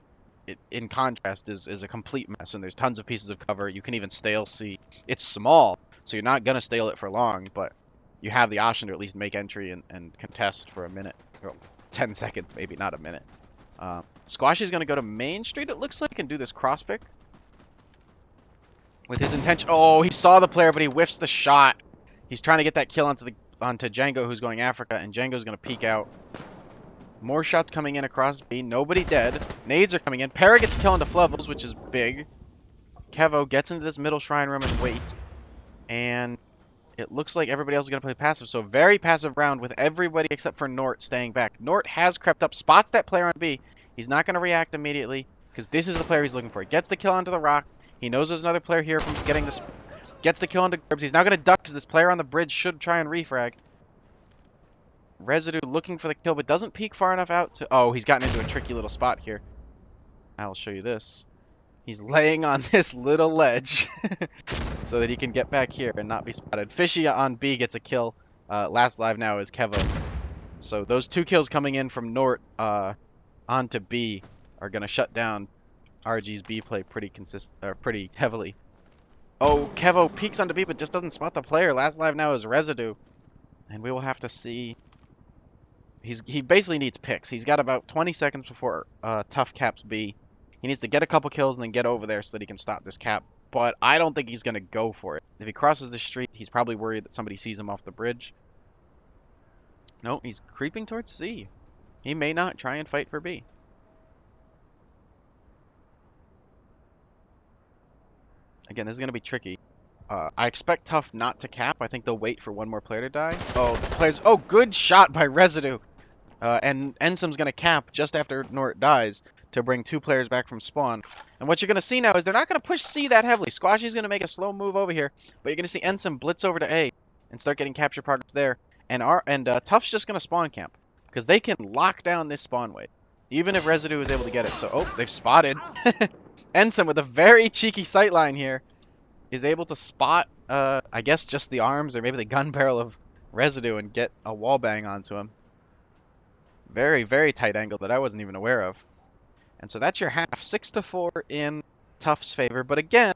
in contrast, is a complete mess, and there's tons of pieces of cover. You can even stale C. It's small, so you're not going to stale it for long, but you have the option to at least make entry and contest for a minute. Or 10 seconds, maybe, not a minute. Squashy's going to go to Main Street, it looks like, and do this cross-pick. With his intention... Oh, he saw the player, but he whiffs the shot. He's trying to get that kill onto Django, who's going Africa, and Django's going to peek out. More shots coming in across B. Nobody dead. Nades are coming in. Para gets a kill into Flevels, which is big. Kevo gets into this middle shrine room and waits. And it looks like everybody else is going to play passive. So very passive round with everybody except for Nort staying back. Nort has crept up, spots that player on B. He's not going to react immediately because this is the player he's looking for. He gets the kill onto the rock. He knows there's another player here from getting this. Gets the kill onto Gerbs. He's now going to duck because this player on the bridge should try and refrag. Residue looking for the kill, but doesn't peek far enough out to... Oh, he's gotten into a tricky little spot here. I'll show you this. He's laying on this little ledge so that he can get back here and not be spotted. Fishy on B gets a kill. Last live now is Kevo. So those two kills coming in from Nort onto B are going to shut down RG's B play pretty heavily. Oh, Kevo peeks onto B but just doesn't spot the player. Last live now is Residue. And we will have to see... He basically needs picks. He's got about 20 seconds before TUF caps B. He needs to get a couple kills and then get over there so that he can stop this cap. But I don't think he's going to go for it. If he crosses the street, he's probably worried that somebody sees him off the bridge. No, he's creeping towards C. He may not try and fight for B. Again, this is going to be tricky. I expect TUF not to cap. I think they'll wait for one more player to die. Oh, the players... Oh, good shot by Residue. And Ensum's going to cap just after Nort dies to bring two players back from spawn. And what you're going to see now is they're not going to push C that heavily. Squashy's going to make a slow move over here, but you're going to see Ensum blitz over to A and start getting capture progress there. And TUF's just going to spawn camp because they can lock down this spawn wave, even if Residue is able to get it. So, oh, they've spotted. Ensum with a very cheeky sightline here is able to spot, I guess, just the arms or maybe the gun barrel of Residue and get a wall bang onto him. Very, very tight angle that I wasn't even aware of. And so that's your half. 6-4 in TUF's favor. But again,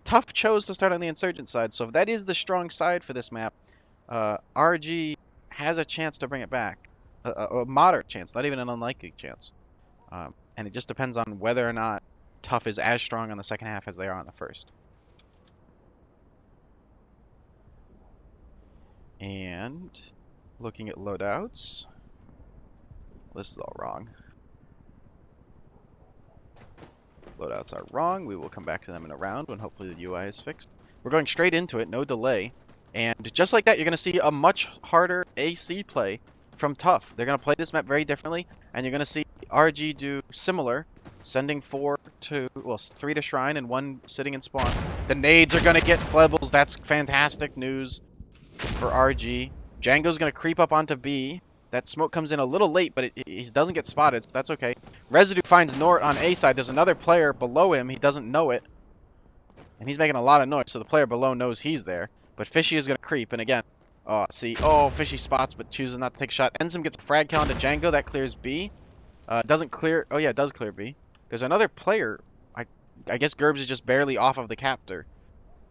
TUF chose to start on the Insurgent side. So if that is the strong side for this map, RG has a chance to bring it back. A moderate chance, not even an unlikely chance. And it just depends on whether or not TUF is as strong on the second half as they are on the first. And looking at loadouts, this is all wrong. Loadouts are wrong. We will come back to them in a round when hopefully the UI is fixed. We're going straight into it, no delay. And just like that, you're going to see a much harder AC play from TUF. They're going to play this map very differently, and you're going to see RG do similar, sending 3 to Shrine and 1 sitting in spawn. The nades are going to get Flebbles. That's fantastic news for RG. Django's going to creep up onto B. That smoke comes in a little late, but he doesn't get spotted, so that's okay. Residue finds Nort on A side. There's another player below him. He doesn't know it. And he's making a lot of noise, so the player below knows he's there. But Fishy is going to creep, and again, Fishy spots, but chooses not to take a shot. Ensum gets a frag kill onto Django. That clears B. Doesn't clear... Oh, yeah, it does clear B. There's another player. I guess Gerbs is just barely off of the captor.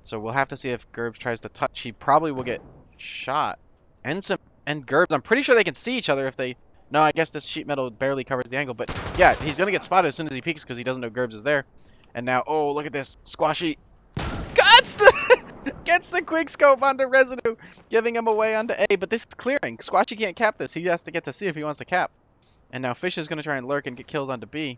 So we'll have to see if Gerbs tries to touch. He probably will get shot. Ensum and Gerbs, I'm pretty sure they can see each other if they... No, I guess this sheet metal barely covers the angle, but yeah, he's going to get spotted as soon as he peeks because he doesn't know Gerbs is there. And now, oh, look at this. Squashy gets the quick scope onto Residue, giving him away onto A, but this is clearing. Squashy can't cap this. He has to get to C if he wants to cap. And now Fish is going to try and lurk and get kills onto B.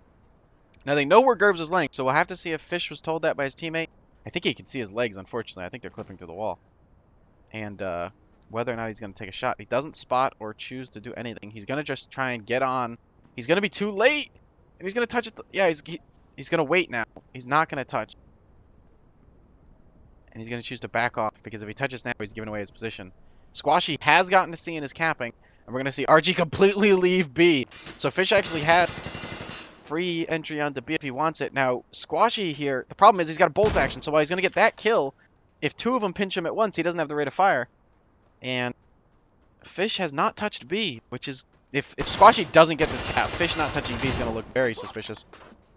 Now they know where Gerbs is laying, so we'll have to see if Fish was told that by his teammate. I think he can see his legs, unfortunately. I think they're clipping to the wall. And whether or not he's going to take a shot. He doesn't spot or choose to do anything. He's going to just try and get on. He's going to be too late. And he's going to touch it. Yeah, he's going to wait now. He's not going to touch. And he's going to choose to back off because if he touches now, he's giving away his position. Squashy has gotten to C and is capping. And we're going to see RG completely leave B. So Fish actually had free entry onto B if he wants it. Now, Squashy here, the problem is he's got a bolt action. So while he's going to get that kill, if 2 of them pinch him at once, he doesn't have the rate of fire. And Fish has not touched B, which is... If Squashy doesn't get this cap, Fish not touching B is going to look very suspicious.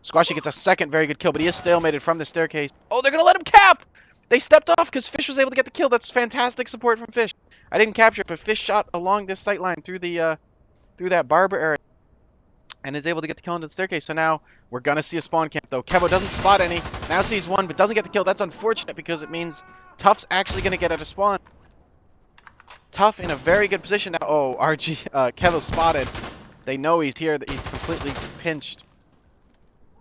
Squashy gets a second very good kill, but he is stalemated from the staircase. Oh, they're going to let him cap! They stepped off because Fish was able to get the kill. That's fantastic support from Fish. I didn't capture it, but Fish shot along this sight line through the through that barber area and is able to get the kill into the staircase. So now we're going to see a spawn camp, though. Kevo doesn't spot any. Now sees 1, but doesn't get the kill. That's unfortunate because it means TUF's actually going to get at a spawn. TUF in a very good position now. Oh, Kevo spotted. They know he's here, that he's completely pinched.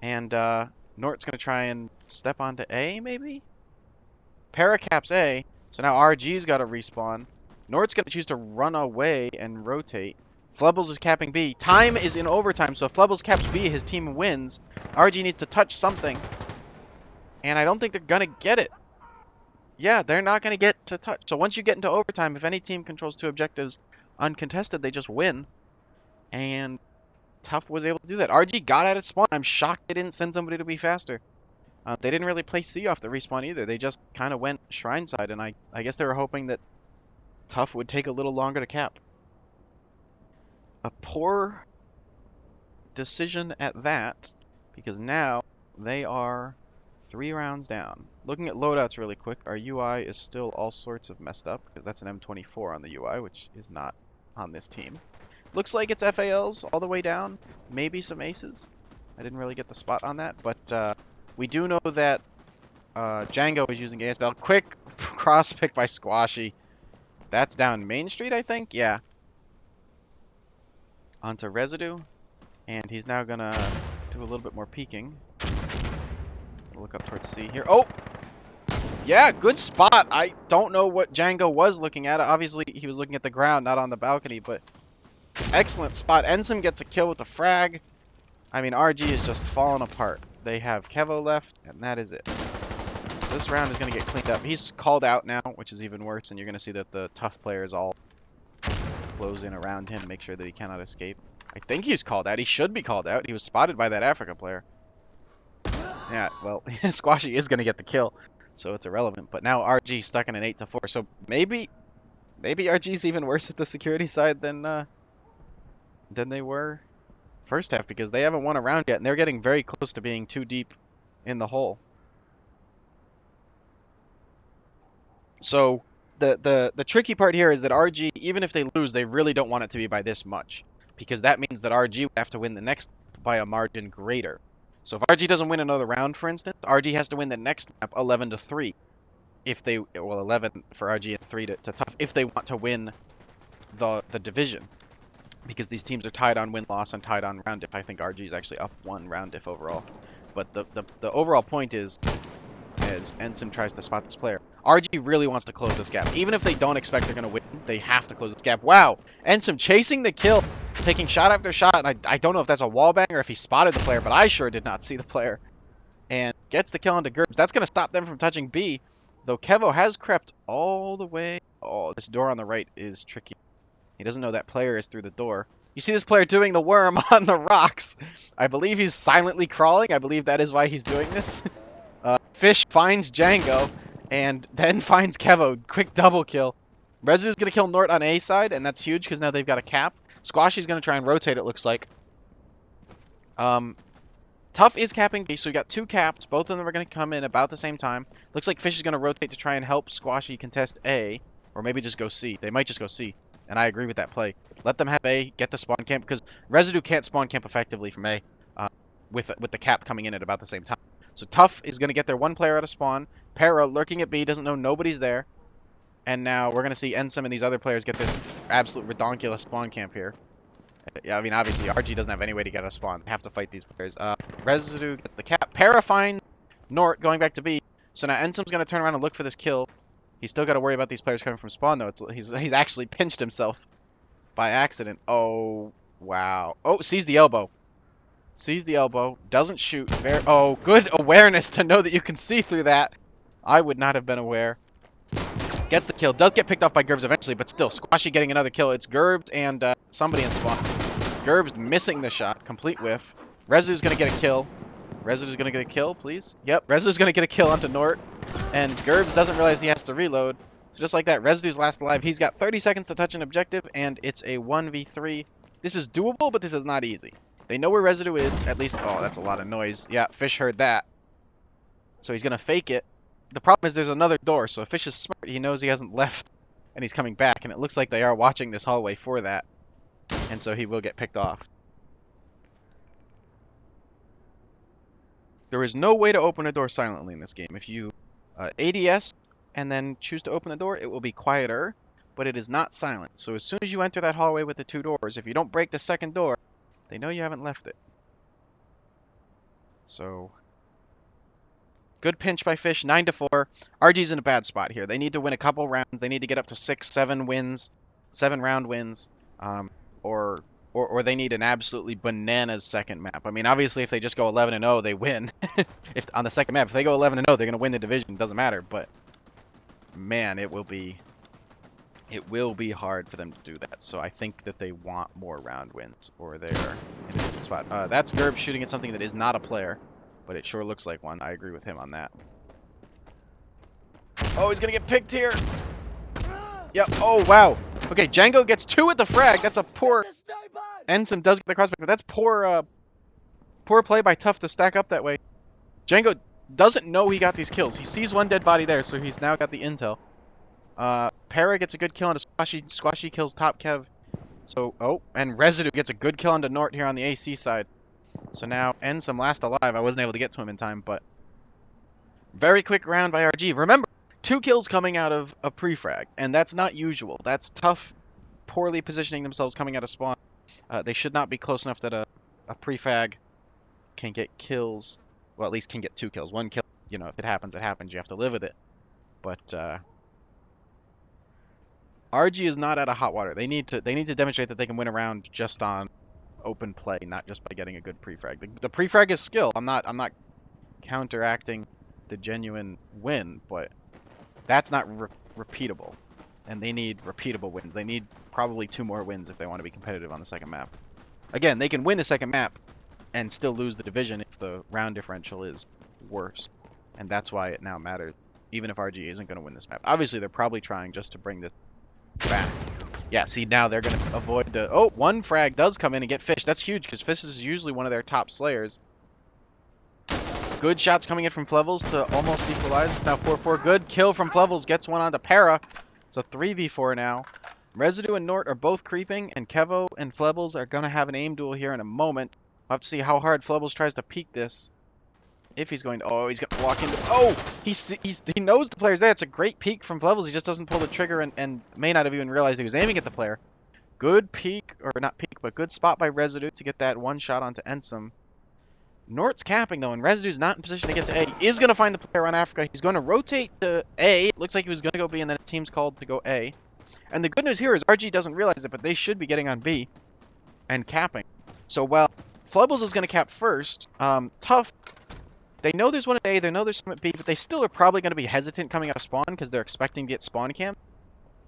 And Nort's going to try and step onto A, maybe? Paracaps A, so now RG's got to respawn. Nort's going to choose to run away and rotate. Flebbles is capping B. Time is in overtime, so if Flebbles caps B, his team wins. RG needs to touch something. And I don't think they're going to get it. Yeah, they're not going to get to touch. So once you get into overtime, if any team controls 2 objectives uncontested, they just win. And TUF was able to do that. RG got at its spawn. I'm shocked they didn't send somebody to be faster. They didn't really play C off the respawn either. They just kind of went Shrine side, and I guess they were hoping that TUF would take a little longer to cap. A poor decision at that, because now they are 3 rounds down. Looking at loadouts really quick, our UI is still all sorts of messed up, because that's an M24 on the UI, which is not on this team. Looks like it's FALs all the way down, maybe some aces. I didn't really get the spot on that, but we do know that Django is using ASL. Quick cross pick by Squashy. That's down Main Street, I think? Yeah. Onto Residue. And he's now going to do a little bit more peeking. Look up towards C here. Oh! Yeah, good spot. I don't know what Django was looking at. Obviously, he was looking at the ground, not on the balcony, but excellent spot. Ensum gets a kill with the frag. I mean, RG is just falling apart. They have Kevo left, and that is it. This round is going to get cleaned up. He's called out now, which is even worse, and you're going to see that the TUF players all close in around him, make sure that he cannot escape. I think he's called out. He should be called out. He was spotted by that Africa player. Yeah, well, Squashy is going to get the kill, so it's irrelevant. But now RG stuck in an 8-4, so maybe RG's even worse at the security side than they were first half, because they haven't won a round yet, and they're getting very close to being too deep in the hole. So The tricky part here is that RG, even if they lose, they really don't want it to be by this much, because that means that RG would have to win the next by a margin greater. So if RG doesn't win another round, for instance, RG has to win the next map 11-3. If they, well, 11 for RG and 3 to TUF if they want to win the division, because these teams are tied on win-loss and tied on round diff. I think RG is actually up 1 round diff overall. But the overall point is, as Ensim tries to spot this player, RG really wants to close this gap. Even if they don't expect they're going to win, they have to close this gap. Wow, Ensim chasing the kill, taking shot after shot. And I don't know if that's a wallbang or if he spotted the player, but I sure did not see the player. And gets the kill onto Gerbs. That's going to stop them from touching B, though Kevo has crept all the way. Oh, this door on the right is tricky. He doesn't know that player is through the door. You see this player doing the worm on the rocks. I believe he's silently crawling. I believe that is why he's doing this. Fish finds Django and then finds Kevo. Quick double kill. Residu's going to kill Nort on A side, and that's huge because now they've got a cap. Squashy's going to try and rotate, it looks like. TUF is capping B, so we got 2 caps. Both of them are going to come in about the same time. Looks like Fish is going to rotate to try and help Squashy contest A, or maybe just go C. They might just go C, and I agree with that play. Let them have A, get the spawn camp, because Residue can't spawn camp effectively from A with the cap coming in at about the same time. So TUF is going to get their 1 player out of spawn. Para lurking at B, doesn't know nobody's there. And now we're going to see Ensim and these other players get this absolute redonkulous spawn camp here. Yeah, I mean, obviously, RG doesn't have any way to get a spawn. They have to fight these players. Residue gets the cap. Para finds Nort going back to B. So now Ensim's going to turn around and look for this kill. He's still got to worry about these players coming from spawn, though. He's actually pinched himself by accident. Oh, wow. Oh, sees the elbow. Sees the elbow. Doesn't shoot. Oh, good awareness to know that you can see through that. I would not have been aware. Gets the kill. Does get picked off by Gerbs eventually, but still. Squashy getting another kill. It's Gerbs and somebody in spawn. Gerbs missing the shot. Complete whiff. Residu's going to get a kill. Residu's going to get a kill, please. Yep, Residu's going to get a kill onto Nort. And Gerbs doesn't realize he has to reload. So just like that, Residu's last alive. He's got 30 seconds to touch an objective, and it's a 1v3. This is doable, but this is not easy. They know where Residue is, at least. Oh, that's a lot of noise. Yeah, Fish heard that. So he's going to fake it. The problem is there's another door, so Fish is smart. He knows he hasn't left, and he's coming back, and it looks like they are watching this hallway for that. And so he will get picked off. There is no way to open a door silently in this game. If you ADS and then choose to open the door, it will be quieter, but it is not silent. So as soon as you enter that hallway with the 2 doors, if you don't break the second door, they know you haven't left it. So, good pinch by Fish, 9-4. RG's in a bad spot here. They need to win a couple rounds. They need to get up to 6-7 wins, 7-round wins, or they need an absolutely bananas second map. I mean, obviously, if they just go 11-0, they win. If on the second map, if they go 11-0, they're going to win the division. It doesn't matter, but man, it will be hard for them to do that. So I think that they want more round wins, or they're in a good spot. That's Gerb shooting at something that is not a player, but it sure looks like one. I agree with him on that. Oh, he's gonna get picked here. Yep. Oh, wow. Okay, Django gets 2 at the frag. That's a poor. Ensign does get the crossback, but that's poor play by TUF to stack up that way. Django doesn't know he got these kills. He sees 1 dead body there, so he's now got the intel. Para gets a good kill onto Squashy. Squashy kills Top Kev. So, oh, and Residue gets a good kill onto Nort here on the AC side. So now, Ensim last alive. I wasn't able to get to him in time, but very quick round by RG. Remember, 2 kills coming out of a pre-frag, and that's not usual. That's TUF poorly positioning themselves coming out of spawn. They should not be close enough that a pre-frag can get kills. Well, at least can get 2 kills. 1 kill, you know, if it happens, it happens. You have to live with it. But RG is not out of hot water. They need to demonstrate that they can win a round just on open play, not just by getting a good pre-frag. The pre-frag is skill. I'm not counteracting the genuine win, but that's not repeatable. And they need repeatable wins. They need probably 2 more wins if they want to be competitive on the second map. Again, they can win the second map and still lose the division if the round differential is worse. And that's why it now matters, even if RG isn't going to win this map. Obviously, they're probably trying just to bring this back. Yeah, see, now they're going to avoid the... Oh, 1 frag does come in and get Fish. That's huge, because Fish is usually one of their top slayers. Good shots coming in from Flevels to almost equalize. It's now 4-4. Good kill from Flevels. Gets one onto Para. It's a 3v4 now. Residue and Nort are both creeping, and Kevo and Flebbles are going to have an aim duel here in a moment. We'll have to see how hard Flebbles tries to peek this. If he's going to... Oh, he's going to walk into... Oh! He knows the player's there. It's a great peek from Flebbles. He just doesn't pull the trigger and may not have even realized he was aiming at the player. Good peek, or not peek, but good spot by Residue to get that one shot onto Ensum. Nort's capping, though, and Residue's not in position to get to A. He is going to find the player on Africa. He's going to rotate to A. It looks like he was going to go B, and then his team's called to go A. And the good news here is RG doesn't realize it, but they should be getting on B and capping. So while Flubbles is going to cap first, TUF, they know there's one at A, they know there's some at B, but they still are probably going to be hesitant coming out of spawn because they're expecting to get spawn camp,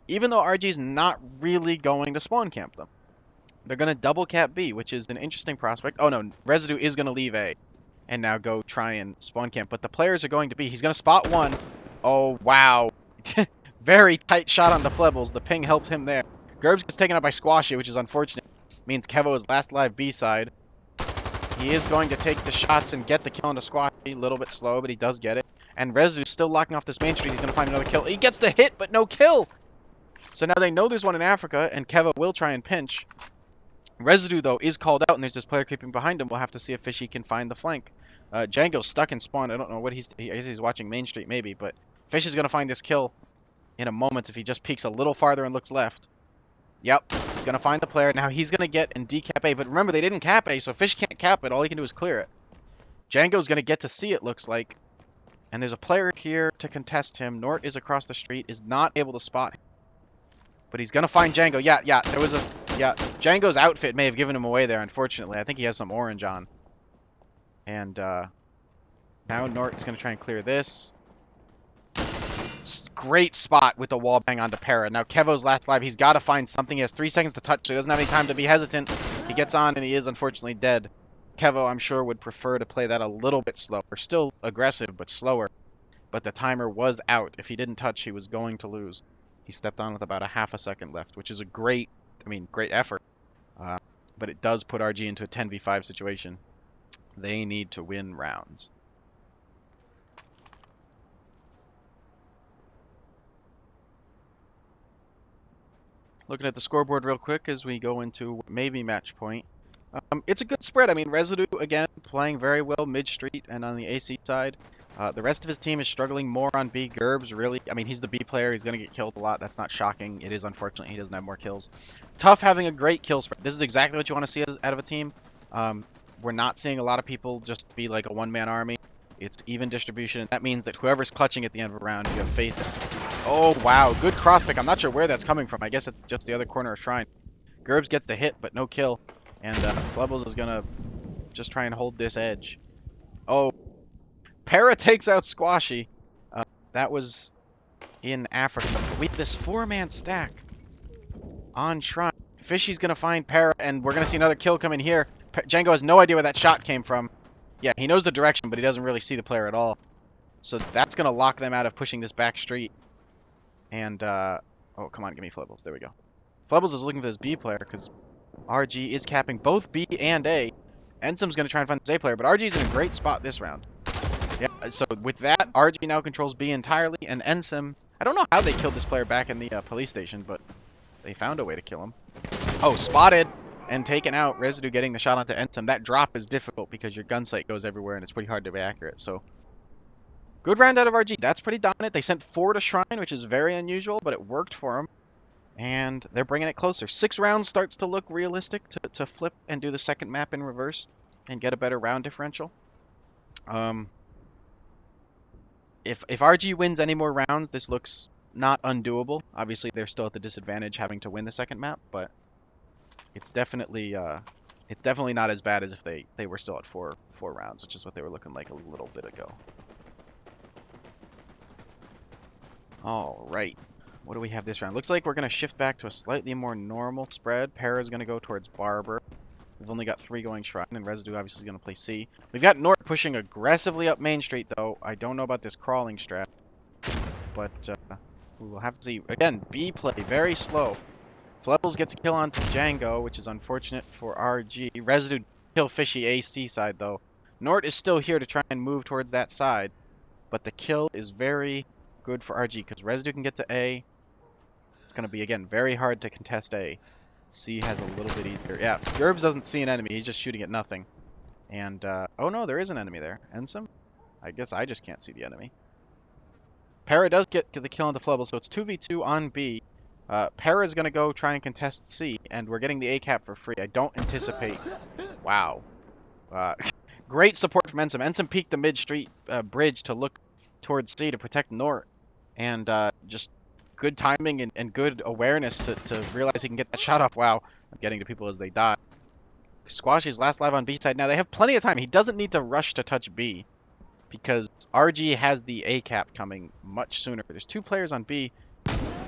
even though RG's not really going to spawn camp them. They're going to double cap B, which is an interesting prospect. Oh no, Residue is going to leave A and now go try and spawn camp, but the players are going to B. He's going to spot one. Oh, wow. Very tight shot on the Flebbles. The ping helped him there. Gerbs gets taken out by Squashy, which is unfortunate. Means Kevo is last live B side. He is going to take the shots and get the kill on the Squashy. A little bit slow, but he does get it. And Residue's still locking off this main street. He's going to find another kill. He gets the hit, but no kill. So now they know there's one in Africa, and Kevo will try and pinch. Residue, though, is called out, and there's this player creeping behind him. We'll have to see if Fishy can find the flank. Django's stuck in spawn. I don't know what he's watching Main Street, maybe, but Fish is going to find this kill in a moment if he just peeks a little farther and looks left. Yep, he's going to find the player. Now he's going to get and decap A, but remember, they didn't cap A, so Fish can't cap it. All he can do is clear it. Django's going to get to see it, looks like. And there's a player here to contest him. Nort is across the street, is not able to spot him. But he's going to find Django. Yeah, there was a... Yeah, Django's outfit may have given him away there, unfortunately. I think he has some orange on. And, now Nort is going to try and clear this. Great spot with the wall bang onto Para. Now Kevo's last live. He's got to find something. He has 3 seconds to touch, so he doesn't have any time to be hesitant. He gets on, and he is unfortunately dead. Kevo, I'm sure, would prefer to play that a little bit slower. Still aggressive, but slower. But the timer was out. If he didn't touch, he was going to lose. He stepped on with about a half a second left, which is a great effort. But it does put RG into a 10v5 situation. They need to win rounds. Looking at the scoreboard real quick as we go into maybe match point. It's a good spread. I mean, Residue, again, playing very well mid-street and on the AC side. The rest of his team is struggling more on B. Gerbs, really, I mean, he's the B player. He's going to get killed a lot. That's not shocking. It is unfortunate he doesn't have more kills. TUF having a great kill spread. This is exactly what you want to see out of a team. We're not seeing a lot of people just be like a one-man army. It's even distribution. That means that whoever's clutching at the end of a round, you have faith in. Oh, wow. Good cross pick. I'm not sure where that's coming from. I guess it's just the other corner of Shrine. Gerbs gets the hit, but no kill. And Flubbles is going to just try and hold this edge. Oh, Para takes out Squashy. That was in Africa. We have this 4-man stack on Shrine. Fishy's going to find Para, and we're going to see another kill come in here. Django has no idea where that shot came from. Yeah, he knows the direction, but he doesn't really see the player at all. So that's going to lock them out of pushing this back street. And, oh, come on, give me Flubbles. There we go. Flubbles is looking for this B player, because RG is capping both B and A. Ensum's going to try and find this A player, but RG's in a great spot this round. Yeah, so with that, RG now controls B entirely, and Ensum, I don't know how they killed this player back in the police station, but they found a way to kill him. Oh, spotted and taken out. Residue getting the shot onto Ensum. That drop is difficult because your gun sight goes everywhere, and it's pretty hard to be accurate, so... Good round out of RG. That's pretty dominant. They sent 4 to Shrine, which is very unusual, but it worked for them. And they're bringing it closer. 6 rounds starts to look realistic to flip and do the second map in reverse and get a better round differential. If RG wins any more rounds, this looks not undoable. Obviously, they're still at the disadvantage having to win the second map, but it's definitely not as bad as if they were still at four rounds, which is what they were looking like a little bit ago. All right. What do we have this round? Looks like we're going to shift back to a slightly more normal spread. Para's going to go towards Barber. We've only got 3 going Shrine, and Residue obviously is going to play C. We've got Nort pushing aggressively up Main Street, though. I don't know about this crawling strat, but we will have to see. Again, B play, very slow. Flebbles gets a kill onto Django, which is unfortunate for RG. Residue kill Fishy AC side, though. Nort is still here to try and move towards that side, but the kill is very good for RG, because Residue can get to A. it's going to be, again, very hard to contest A. C has a little bit easier. Yeah, Gerbs doesn't see an enemy. He's just shooting at nothing. And, oh no, there is an enemy there. Ensum? I guess I just can't see the enemy. Para does get the kill on the Flubble, so it's 2v2 on B. Para's going to go try and contest C, and we're getting the A cap for free. I don't anticipate... Wow. Great support from Ensum. Ensum peeked the mid-street bridge to look towards C to protect Nort. And just good timing and good awareness to realize he can get that shot off. Wow. I'm getting to people as they die. Squashy's last live on B side. Now, they have plenty of time. He doesn't need to rush to touch B because RG has the A cap coming much sooner. There's 2 players on B.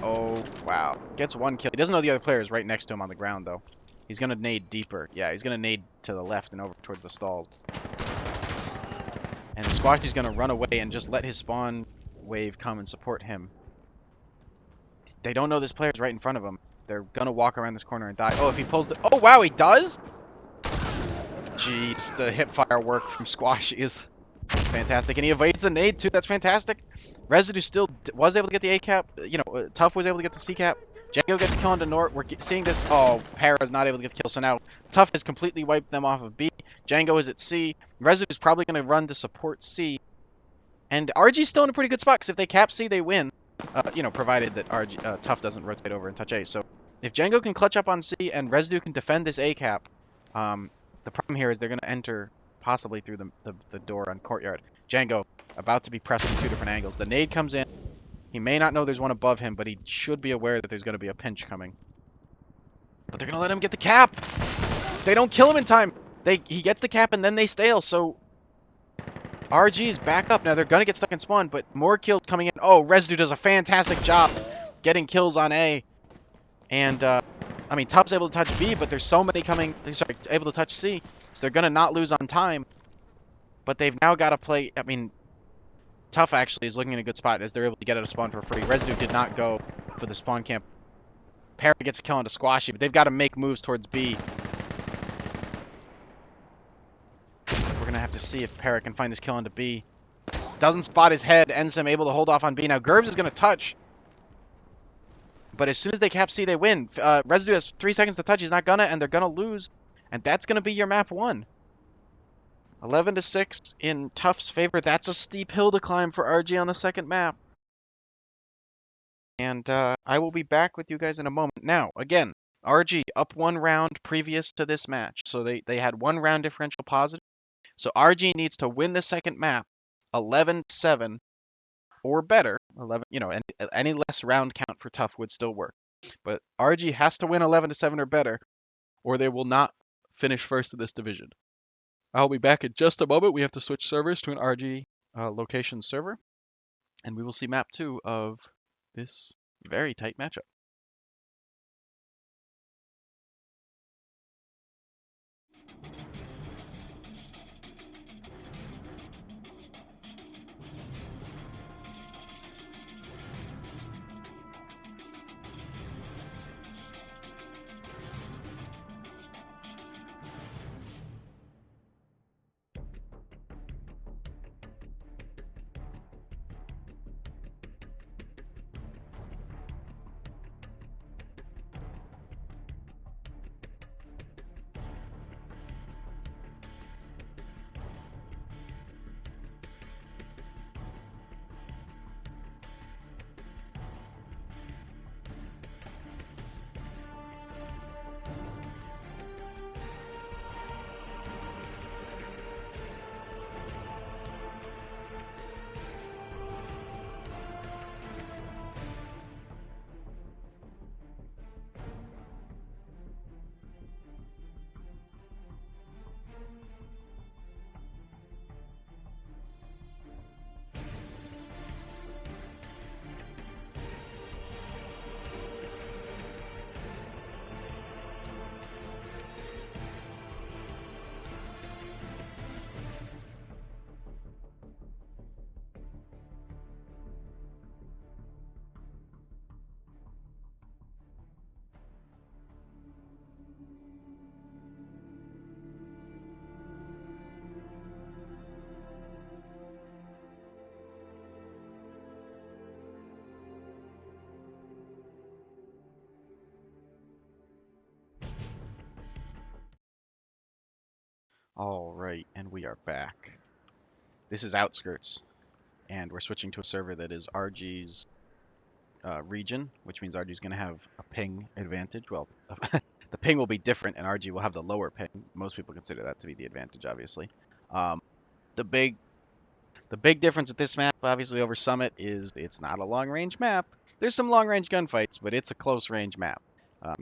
Oh, wow. Gets 1 kill. He doesn't know the other player is right next to him on the ground, though. He's going to nade deeper. Yeah, he's going to nade to the left and over towards the stalls. And Squashy's going to run away and just let his spawn wave come and support him. They don't know this player's right in front of him. They're going to walk around this corner and die. Oh, if he pulls the... Oh, wow, he does? Jeez, the hipfire work from Squashy is fantastic. And he evades the nade, too. That's fantastic. Residue still was able to get the A cap. You know, TUF was able to get the C cap. Django gets a kill onto Nort. We're seeing this. Oh, Para's not able to get the kill. So now TUF has completely wiped them off of B. Django is at C. Residue's probably going to run to support C. And RG's still in a pretty good spot because if they cap C, they win. You know, provided that TUF doesn't rotate over and touch A. So if Django can clutch up on C and Residue can defend this A cap, the problem here is they're going to enter possibly through the door on Courtyard. Django about to be pressed from 2 different angles. The nade comes in. He may not know there's one above him, but he should be aware that there's going to be a pinch coming. But they're going to let him get the cap. They don't kill him in time. He gets the cap and then they stale, so RG's back up. Now they're going to get stuck in spawn, but more kills coming in. Oh, Residue does a fantastic job getting kills on A. And, I mean, TUF's able to touch B, but there's so many coming, sorry, able to touch C, so they're going to not lose on time. But they've now got to play, I mean, TUF actually is looking in a good spot as they're able to get out of spawn for free. Residue did not go for the spawn camp. Para gets a kill onto Squashy, but they've got to make moves towards B. We're going to have to see if Para can find this kill onto B. Doesn't spot his head. Ensum able to hold off on B. Now Gerbs is going to touch. But as soon as they cap C, they win. Residue has 3 seconds to touch. He's not going to, and they're going to lose. And that's going to be your map 1. 11-6 in TUF's favor. That's a steep hill to climb for RG on the second map. And I will be back with you guys in a moment. Now, again, RG up 1 round previous to this match. So they had 1 round differential positive. So RG needs to win the second map 11-7 or better. 11, you know, any less round count for TUF would still work. But RG has to win 11-7 or better, or they will not finish first in this division. I'll be back in just a moment. We have to switch servers to an RG location server, and we will see map 2 of this very tight matchup. All right, and we are back. This is Outskirts, and we're switching to a server that is RG's region, which means RG is going to have a ping advantage. Well, the ping will be different, and RG will have the lower ping. Most people consider that to be the advantage, obviously. Um, the big the big difference with this map, obviously over Summit, is it's not a long range map. There's some long range gunfights, but it's a close range map.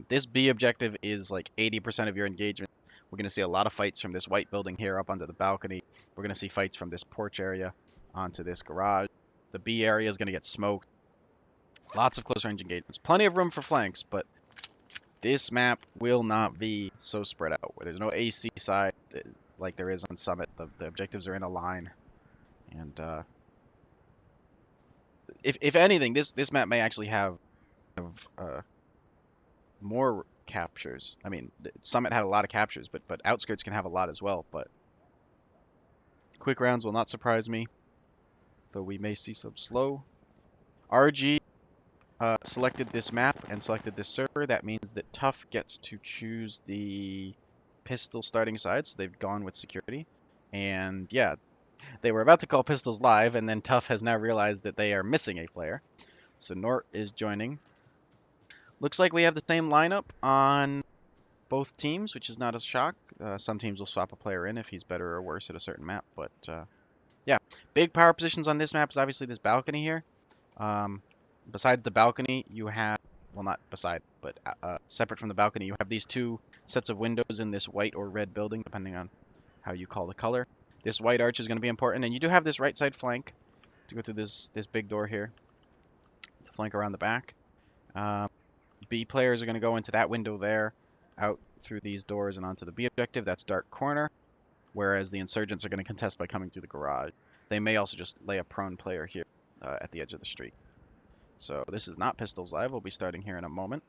This B objective is like 80% of your engagement. We're going to see a lot of fights from this white building here up onto the balcony. We're going to see fights from this porch area onto this garage. The B area is going to get smoked. Lots of close range engagements. Plenty of room for flanks, but this map will not be so spread out. Where there's no AC side like there is on Summit. The objectives are in a line. And if anything, this map may actually have more captures. I mean, Summit had a lot of captures, but Outskirts can have a lot as well. But quick rounds will not surprise me, though we may see some slow. RG selected this map and selected this server. That means that TUF gets to choose the pistol starting side, so they've gone with security. And yeah, they were about to call pistols live, and then TUF has now realized that they are missing a player. So Nort is joining. Looks like we have the same lineup on both teams, which is not a shock. Some teams will swap a player in if he's better or worse at a certain map, but yeah. Big power positions on this map is obviously this balcony here. Besides the balcony, you have, well, not beside, but separate from the balcony, you have these two sets of windows in this white or red building, depending on how you call the color. This white arch is going to be important, and you do have this right side flank to go through this big door here to flank around the back. B players are going to go into that window there, out through these doors and onto the B objective. That's dark corner, whereas the insurgents are going to contest by coming through the garage. They may also just lay a prone player here at the edge of the street. So this is not Pistols Live. We'll be starting here in a moment.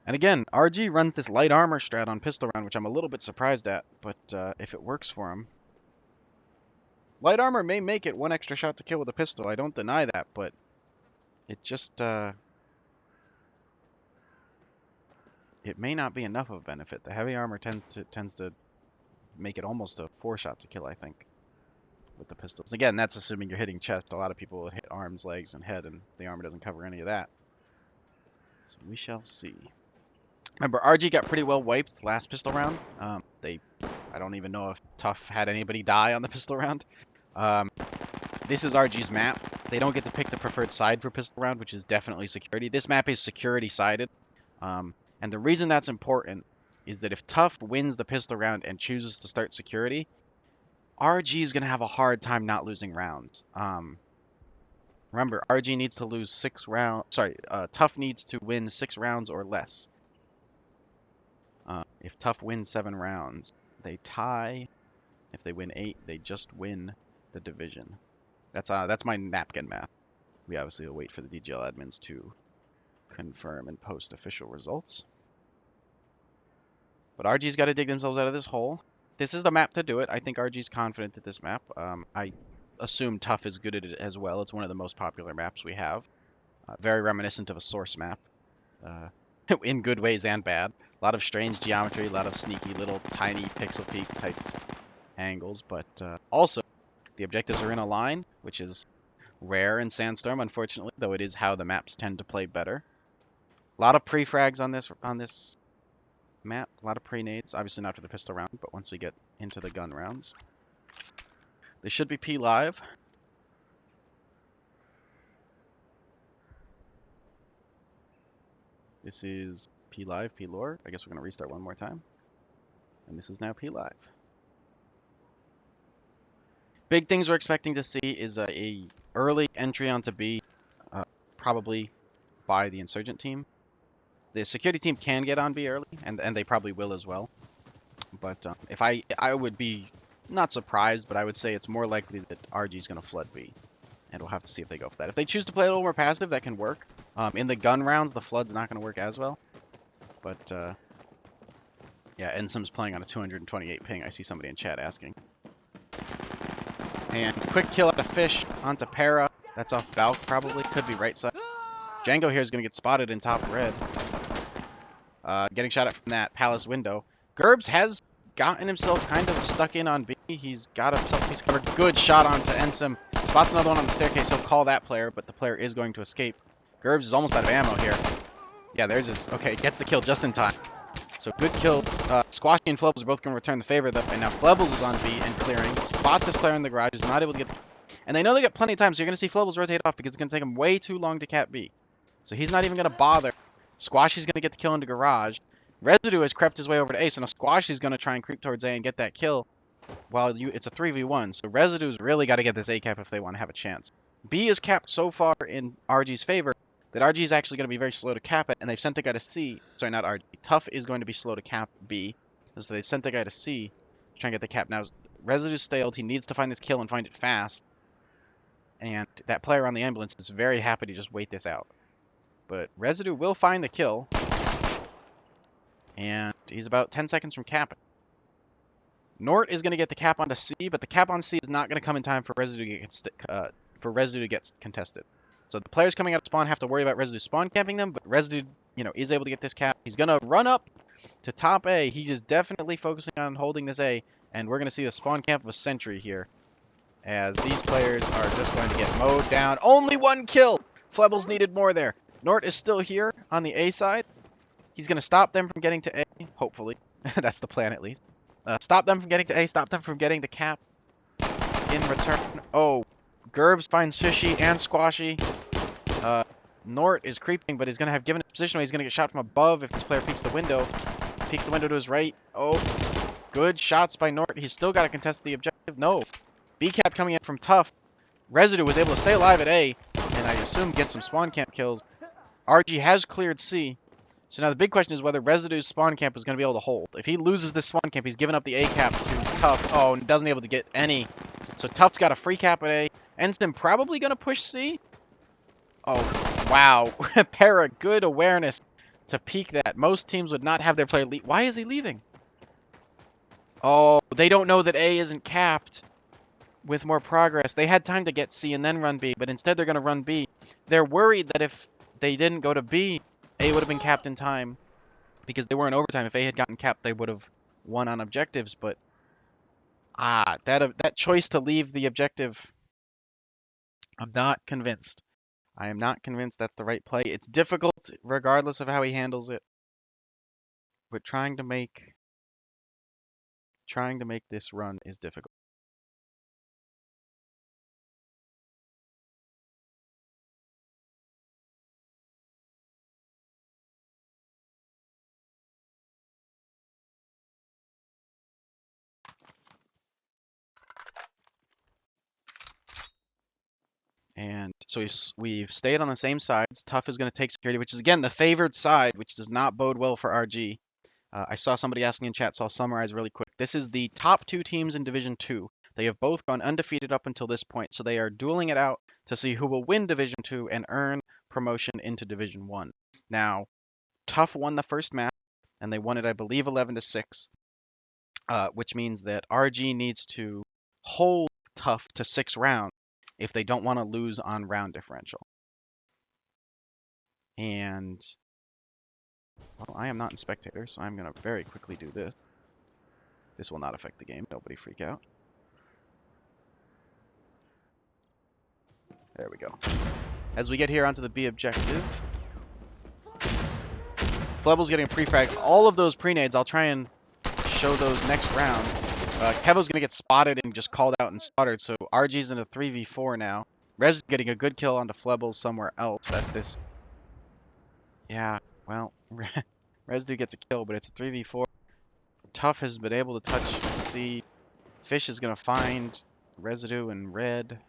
And again, RG runs this light armor strat on pistol round, which I'm a little bit surprised at, but if it works for him. Light armor may make it one extra shot to kill with a pistol. I don't deny that, but it just it may not be enough of a benefit. The heavy armor tends to make it almost a 4-shot to kill, I think, with the pistols. Again, that's assuming you're hitting chest. A lot of people will hit arms, legs, and head, and the armor doesn't cover any of that. So we shall see. Remember, RG got pretty well wiped last pistol round. I don't even know if TUF had anybody die on the pistol round. This is RG's map. They don't get to pick the preferred side for pistol round, which is definitely security. This map is security sided. And the reason that's important is that if TUF wins the pistol round and chooses to start security, RG is going to have a hard time not losing rounds. Remember, RG needs to lose 6 rounds. Sorry, TUF needs to win 6 rounds or less. If TUF wins 7 rounds, they tie. If they win 8, they just win the division. That's my napkin math. We obviously will wait for the DGL admins to confirm and post official results. But RG's got to dig themselves out of this hole. This is the map to do it. I think RG's confident at this map. I assume TUF is good at it as well. It's one of the most popular maps we have. Very reminiscent of a source map. In good ways and bad. A lot of strange geometry, a lot of sneaky little tiny pixel peak type angles, but also the objectives are in a line, which is rare in Sandstorm, unfortunately, though it is how the maps tend to play better. A lot of pre-frags on this map, a lot of pre-nades, obviously not for the pistol round, but once we get into the gun rounds. They should be P live. This is P live, P lore. I guess we're going to restart one more time. And this is now P live. Big things we're expecting to see is a early entry onto B, probably by the insurgent team. The security team can get on B early, and they probably will as well. But if I would be not surprised, but I would say it's more likely that RG is going to flood B, and we'll have to see if they go for that. If they choose to play a little more passive, that can work. In the gun rounds, the flood's not going to work as well. But yeah, Ensim's playing on a 228 ping. I see somebody in chat asking. And quick kill out of Fish onto Para. That's off Balk probably. Could be right side. Django here is going to get spotted in top red. Getting shot at from that palace window. Gerbs has gotten himself kind of stuck in on B. He's got himself a piece covered. Good shot onto Ensum. Spots another one on the staircase. He'll call that player, but the player is going to escape. Gerbs is almost out of ammo here. Yeah, there's his. Okay, gets the kill just in time. So good kill. Squashy and Flebbles are both going to return the favor, though. And now Flebbles is on B and clearing. Spots this player in the garage. Is not able to get. And they know they got plenty of time, so you're going to see Flebbles rotate off because it's going to take him way too long to cap B. So he's not even going to bother. Squashy's going to get the kill into garage. Residue has crept his way over to A, so now Squashy's going to try and creep towards A and get that kill. While it's a 3v1, so Residue's really got to get this A cap if they want to have a chance. B is capped so far in RG's favor that RG is actually going to be very slow to cap it, and they've sent the guy to C. Sorry, not RG. TUF is going to be slow to cap B, so they've sent the guy to C to try and get the cap. Now, Residue's staled. He needs to find this kill and find it fast. And that player on the ambulance is very happy to just wait this out. But Residue will find the kill. And he's about 10 seconds from capping. Nort is going to get the cap onto C, but the cap on C is not going to come in time for Residue to get contested. So the players coming out of spawn have to worry about Residue spawn camping them, but Residue, is able to get this cap. He's going to run up to top A. He is definitely focusing on holding this A, and we're going to see the spawn camp of a sentry here, as these players are just going to get mowed down. Only one kill! Flebbles needed more there. Nort is still here on the A side. He's going to stop them from getting to A, hopefully. That's the plan, at least. Stop them from getting to A, stop them from getting the cap in return. Oh, Gerbs finds Fishy and Squashy. Nort is creeping, but he's going to have given his position away. He's going to get shot from above if this player peeks the window. Peeks the window to his right. Oh, good shots by Nort. He's still got to contest the objective. No. B cap coming in from TUF. Residue was able to stay alive at A, and I assume get some spawn camp kills. RG has cleared C. So now the big question is whether Residue's spawn camp is going to be able to hold. If he loses this spawn camp, he's giving up the A cap to TUF. Oh, and doesn't able to get any. So TUF's got a free cap at A. Ensign probably going to push C. Oh, wow. Para, good awareness to peek that. Most teams would not have their player leave. Why is he leaving? Oh, they don't know that A isn't capped with more progress. They had time to get C and then run B, but instead they're going to run B. They're worried that if they didn't go to B, A would have been capped in time because they were in overtime. If A had gotten capped, they would have won on objectives. But that choice to leave the objective, I'm not convinced. I am not convinced that's the right play. It's difficult regardless of how he handles it. But trying to make this run is difficult. And so we've stayed on the same sides. TUF is going to take security, which is, again, the favored side, which does not bode well for RG. I saw somebody asking in chat, so I'll summarize really quick. This is the top two teams in Division 2. They have both gone undefeated up until this point, so they are dueling it out to see who will win Division 2 and earn promotion into Division 1. Now, TUF won the first match, and they won it, I believe, 11-6, which means that RG needs to hold TUF to 6 rounds if they don't want to lose on round differential. And, well, I am not in spectator, so I'm going to very quickly do this. This will not affect the game. Nobody freak out. There we go. As we get here onto the B objective, Flebel's getting a pre-frag. All of those pre-nades, I'll try and show those next round. Kevo's going to get spotted and just called out and slaughtered, so RG's in a 3v4 now. Rez getting a good kill onto Flebel somewhere else. That's this. Yeah, well, Residue gets a kill, but it's a 3v4. TUF has been able to touch C. Fish is going to find Residue and Red.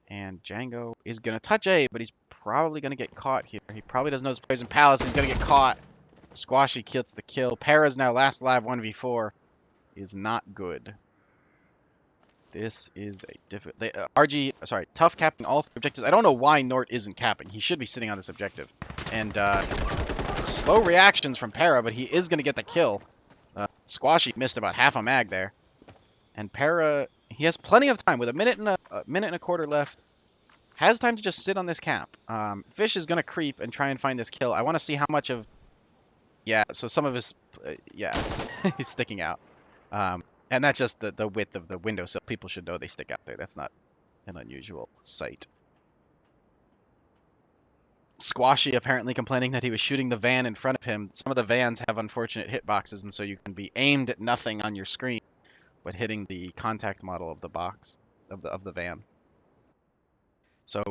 And Django is going to touch A, but he's probably going to get caught here. He probably doesn't know this player's in Palace. He's going to get caught. Squashy gets the kill. Para's now last alive 1v4. Is not good. This is a difficult... TUF capping all 3 objectives. I don't know why Nort isn't capping. He should be sitting on this objective. And slow reactions from Para, but he is going to get the kill. Squashy missed about half a mag there. And Para, he has plenty of time with a minute and a quarter left. Has time to just sit on this cap. Fish is going to creep and try and find this kill. I want to see how much of Yeah, so some of his, yeah, he's sticking out. And that's just the width of the window, so people should know they stick out there. That's not an unusual sight. Squashy apparently complaining that he was shooting the van in front of him. Some of the vans have unfortunate hitboxes, and so you can be aimed at nothing on your screen, but hitting the contact model of the box of the van. So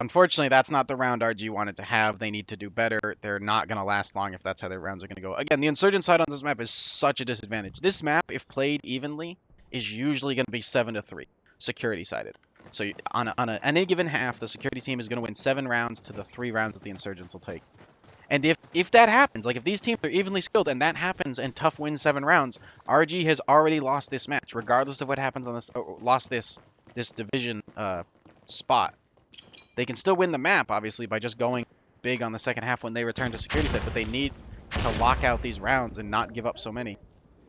unfortunately, that's not the round RG wanted to have. They need to do better. They're not going to last long if that's how their rounds are going to go. Again, the insurgent side on this map is such a disadvantage. This map, if played evenly, is usually going to be 7-3, security sided. So on any given half, the security team is going to win 7 rounds to the 3 rounds that the insurgents will take. And if that happens, like if these teams are evenly skilled and that happens and TUF wins 7 rounds, RG has already lost this match, regardless of what happens on this, lost this division spot. They can still win the map, obviously, by just going big on the second half when they return to security set, but they need to lock out these rounds and not give up so many.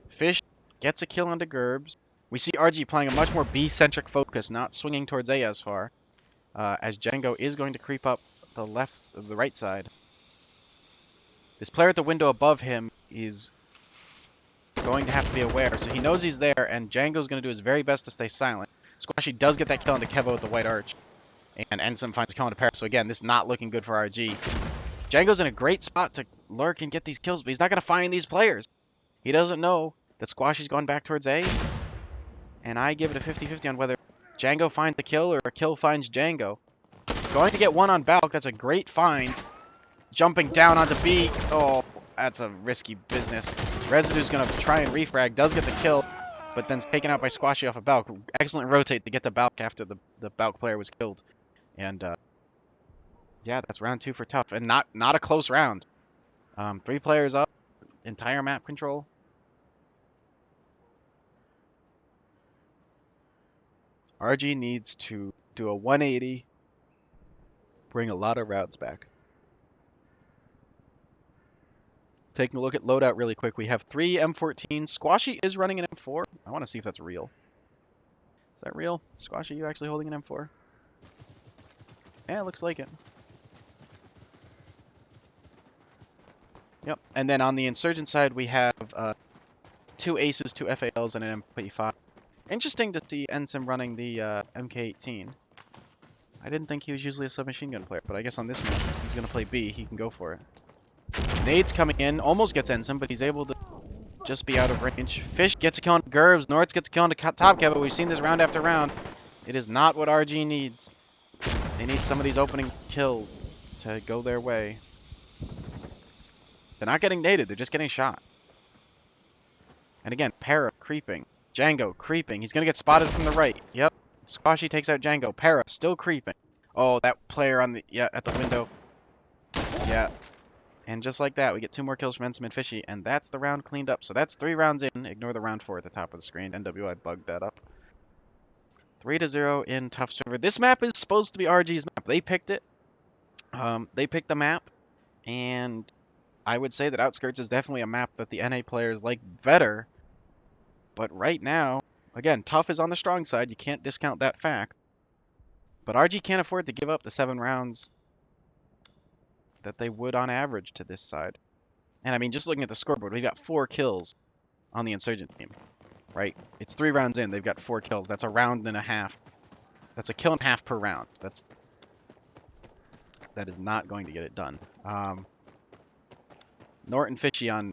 Fish gets a kill onto Gerbs. We see RG playing a much more B-centric focus, not swinging towards A as far, as Django is going to creep up the right side. This player at the window above him is going to have to be aware, so he knows he's there, and Django's going to do his very best to stay silent. Squashy does get that kill onto Kevo with the white arch. And Ensum finds a kill on a pair. So again, this is not looking good for RG. Django's in a great spot to lurk and get these kills, but he's not going to find these players. He doesn't know that Squashy's gone back towards A. And I give it a 50-50 on whether Django finds the kill or a kill finds Django. Going to get one on Balk. That's a great find. Jumping down onto B. Oh, that's a risky business. Residue's going to try and refrag. Does get the kill, but then's taken out by Squashy off of Balk. Excellent rotate to get to Balk after the Balk player was killed. And yeah, that's round 2 for TUF, and not a close round. 3 players up, entire map control. RG needs to do a 180, bring a lot of rounds back. Taking a look at loadout really quick, we have 3 M14s. Squashy is running an M4. I want to see if that's real. Is that real? Squashy, you actually holding an M4? Yeah, it looks like it. Yep. And then on the insurgent side, we have 2 aces, 2 FALs, and an MP5. Interesting to see Ensum running the MK18. I didn't think he was usually a submachine gun player, but I guess on this map, he's going to play B. He can go for it. Nade's coming in, almost gets Ensum, but he's able to just be out of range. Fish gets a kill on Gerbs. Nortz gets a kill on top cab, but we've seen this round after round. It is not what RG needs. They need some of these opening kills to go their way. They're not getting naded, they're just getting shot. And again, Para creeping. Django creeping. He's going to get spotted from the right. Yep. Squashy takes out Django. Para still creeping. Oh, that player on the at the window. Yeah. And just like that, we get 2 more kills from Ensum and Fishy, and that's the round cleaned up. So that's 3 rounds in. Ignore the round 4 at the top of the screen. NWI bugged that up. 3-0 in TUF server. This map is supposed to be RG's map. They picked it. They picked the map, and I would say that Outskirts is definitely a map that the NA players like better. But right now, again, TUF is on the strong side. You can't discount that fact. But RG can't afford to give up the 7 rounds that they would on average to this side. And I mean, just looking at the scoreboard, we've got 4 kills on the Insurgent team. Right? It's 3 rounds in. They've got 4 kills. That's a round and a half. That's a kill and a half per round. That is not going to get it done. Nort and Fishy on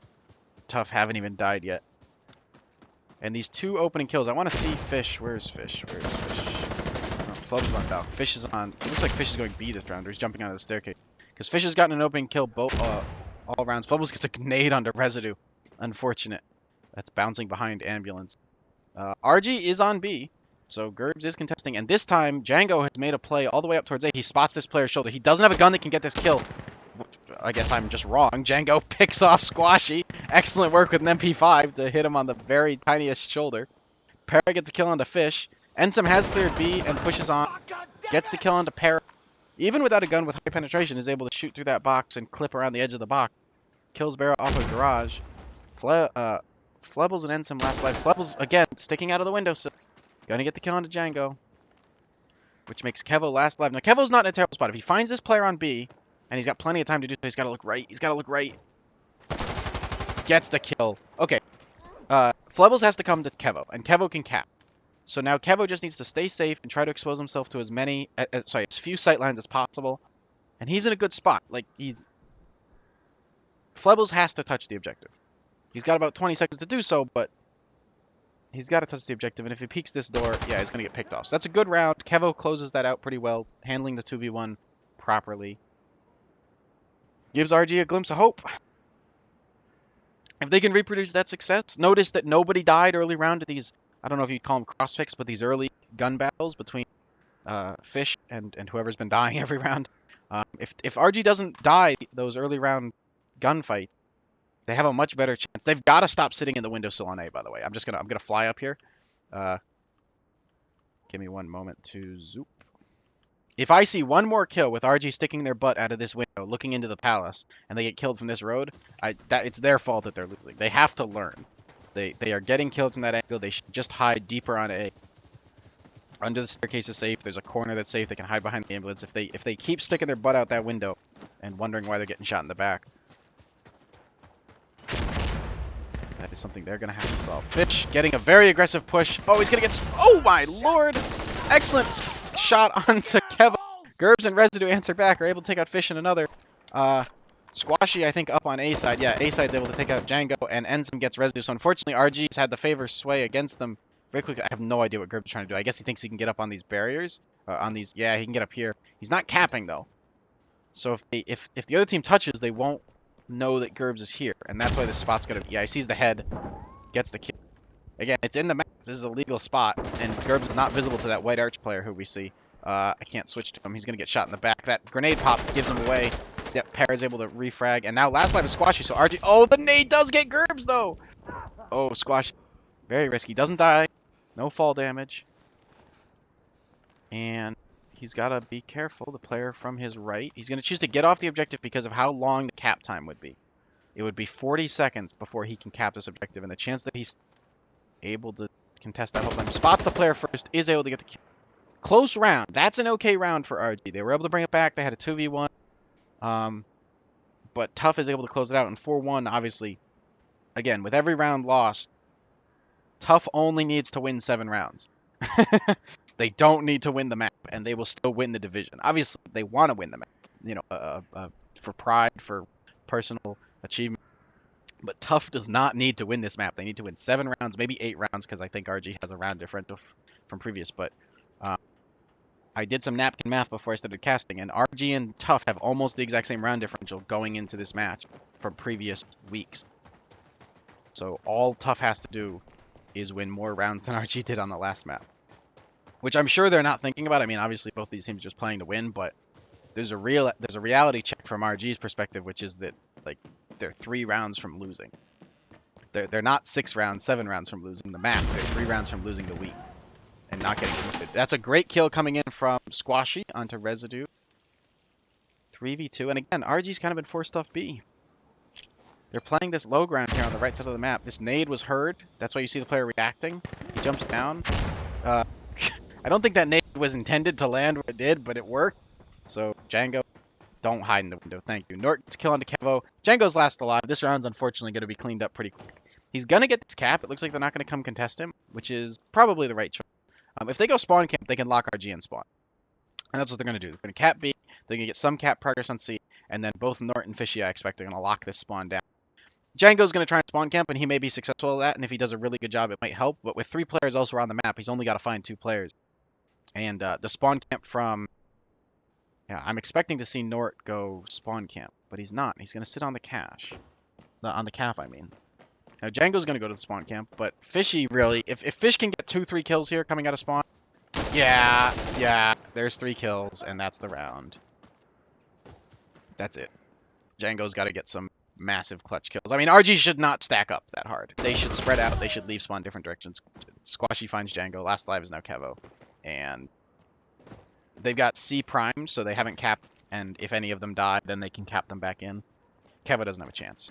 TUF haven't even died yet. And these 2 opening kills, I want to see Fish. Where's Fish? Where's Fish? Oh, Flub's on Balk. Fish is on. It looks like Fish is going B this round, or he's jumping out of the staircase. Because Fish has gotten an opening kill both all rounds. Flubbles gets a grenade onto Residue. Unfortunate. That's bouncing behind Ambulance. RG is on B. So Gerbs is contesting. And this time, Django has made a play all the way up towards A. He spots this player's shoulder. He doesn't have a gun that can get this kill. I guess I'm just wrong. Django picks off Squashy. Excellent work with an MP5 to hit him on the very tiniest shoulder. Para gets a kill onto Fish. Ensum has cleared B and pushes on. Gets the kill onto Para. Even without a gun with high penetration, is able to shoot through that box and clip around the edge of the box. Kills Barra off of Garage. Flubbles and Ensum last life. Flubbles, again, sticking out of the windowsill. Gonna get the kill onto Django. Which makes Kevo last alive. Now, Kevo's not in a terrible spot. If he finds this player on B, and he's got plenty of time to do so, he's got to look right. He's got to look right. Gets the kill. Okay. Flebbles has to come to Kevo, and Kevo can cap. So now Kevo just needs to stay safe and try to expose himself to as few sightlines as possible. And he's in a good spot. Like, Flebbles has to touch the objective. He's got about 20 seconds to do so, but he's got to touch the objective. And if he peeks this door, yeah, he's going to get picked off. So that's a good round. Kevo closes that out pretty well, handling the 2v1 properly. Gives RG a glimpse of hope. If they can reproduce that success, notice that nobody died early round at these, I don't know if you'd call them crossfix, but these early gun battles between Fish and whoever's been dying every round. If RG doesn't die those early round gunfights, they have a much better chance. They've got to stop sitting in the windowsill on A, by the way. I'm gonna fly up here. Give me one moment to zoop. If I see one more kill with RG sticking their butt out of this window, looking into the palace, and they get killed from this road, it's their fault that they're losing. They have to learn. They are getting killed from that angle. They should just hide deeper on A. Under the staircase is safe. There's a corner that's safe. They can hide behind the ambulance. If they keep sticking their butt out that window and wondering why they're getting shot in the back, that is something they're gonna have to solve. Fish getting a very aggressive push. Oh, he's gonna get. Oh my lord! Excellent shot onto Kevin. Gerbs and Residue answer back, are able to take out Fish in another. Squashy, I think, up on A side. Yeah, A side's able to take out Django, and Ensign gets Residue. So unfortunately, RG's had the favor sway against them. Very quickly, I have no idea what Gerbs is trying to do. I guess he thinks he can get up on these barriers. Yeah, he can get up here. He's not capping, though. So if the other team touches, they won't know that Gerbs is here. And that's why this spot's gonna... Yeah, he sees the head, gets the kill. Again, it's in the map. This is a legal spot, and Gerbs is not visible to that white arch player who we see. I can't switch to him. He's going to get shot in the back. That grenade pop gives him away. Yep, Parr's able to refrag. And now last life is Squashy, so RG... Oh, the nade does get Gerbs, though! Oh, Squashy. Very risky. Doesn't die. No fall damage. And he's got to be careful. The player from his right. He's going to choose to get off the objective because of how long the cap time would be. It would be 40 seconds before he can cap this objective. And the chance that he's able to contest that whole time. Spots the player first. Is able to get the kill. Close round. That's an okay round for RG. They were able to bring it back. They had a 2v1. But TUF is able to close it out. And 4-1, obviously, again, with every round lost, TUF only needs to win 7 rounds. They don't need to win the map, and they will still win the division. Obviously, they want to win the map, you know, for pride, for personal achievement. But TUF does not need to win this map. They need to win 7 rounds, maybe 8 rounds, because I think RG has a round differential from previous. But I did some napkin math before I started casting, and RG and TUF have almost the exact same round differential going into this match from previous weeks. So all TUF has to do is win more rounds than RG did on the last map. Which I'm sure they're not thinking about. I mean, obviously both these teams are just playing to win, but there's a reality check from RG's perspective, which is that, like, they're 3 rounds from losing. They're not 6 rounds, 7 rounds from losing the map. They're 3 rounds from losing the week and not getting promoted. That's a great kill coming in from Squashy onto Residue. 3v2, and again, RG's kind of been forced off B. They're playing this low ground here on the right side of the map. This nade was heard. That's why you see the player reacting. He jumps down. I don't think that nade was intended to land where it did, but it worked. So, Django, don't hide in the window. Thank you. Nort gets kill onto Kevo. Django's last alive. This round's unfortunately going to be cleaned up pretty quick. He's going to get this cap. It looks like they're not going to come contest him, which is probably the right choice. If they go spawn camp, they can lock RG and spawn. And that's what they're going to do. They're going to cap B. They're going to get some cap progress on C. And then both Nort and Fishy, I expect, are going to lock this spawn down. Django's going to try and spawn camp, and he may be successful at that. And if he does a really good job, it might help. But with 3 players elsewhere on the map, he's only got to find 2 players. And the spawn camp from... Yeah, I'm expecting to see Nort go spawn camp. But he's not. He's going to sit on the cache. On the cap, I mean. Now, Django's going to go to the spawn camp. But Fishy, really... If Fish can get 2-3 kills here coming out of spawn... Yeah. There's 3 kills, and that's the round. That's it. Django's got to get some massive clutch kills. I mean, RG should not stack up that hard. They should spread out. They should leave spawn different directions. Squashy finds Django. Last live is now Kevo. And they've got C primed, so they haven't capped. And if any of them die, then they can cap them back in. Kevo doesn't have a chance.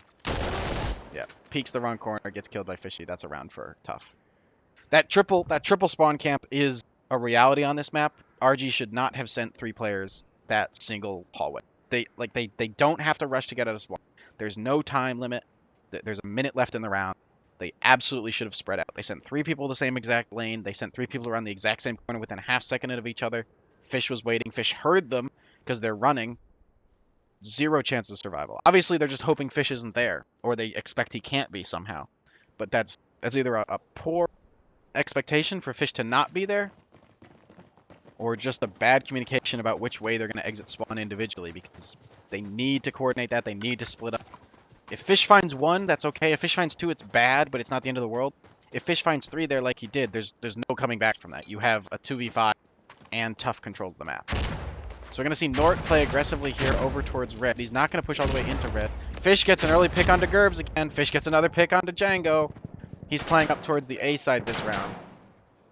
Yeah, peeks the wrong corner, gets killed by Fishy. That's a round for TUF. That triple spawn camp is a reality on this map. RG should not have sent 3 players that single hallway. They don't have to rush to get out of spawn. There's no time limit. There's a minute left in the round. They absolutely should have spread out. They sent 3 people the same exact lane. They sent 3 people around the exact same corner within a half second of each other. Fish was waiting. Fish heard them because they're running. 0 chance of survival. Obviously, they're just hoping Fish isn't there, or they expect he can't be somehow. But that's either a poor expectation for Fish to not be there, or just a bad communication about which way they're going to exit spawn individually, because they need to coordinate that. They need to split up. If Fish finds 1, that's okay. If Fish finds 2, it's bad, but it's not the end of the world. If Fish finds 3 there like he did, there's no coming back from that. You have a 2v5, and TUF controls the map. So we're going to see Nort play aggressively here over towards red. He's not going to push all the way into red. Fish gets an early pick onto Gerbs again. Fish gets another pick onto Django. He's playing up towards the A side this round.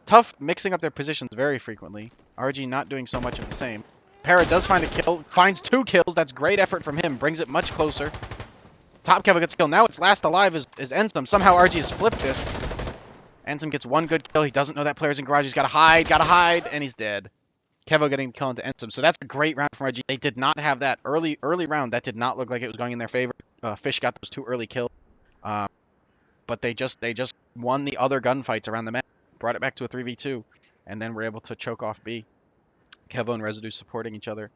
TUF mixing up their positions very frequently. RG not doing so much of the same. Para does find a kill. Finds 2 kills. That's great effort from him. Brings it much closer. Top Kevo gets a kill. Now it's last alive is Ensum. Somehow RG has flipped this. Ensum gets 1 good kill. He doesn't know that player's in garage. He's got to hide, and he's dead. Kevo getting a kill into Ensum. So that's a great round from RG. They did not have that early round. That did not look like it was going in their favor. Fish got those 2 early kills. But they just won the other gunfights around the map. Brought it back to a 3v2. And then were able to choke off B. Kevo and Residue supporting each other.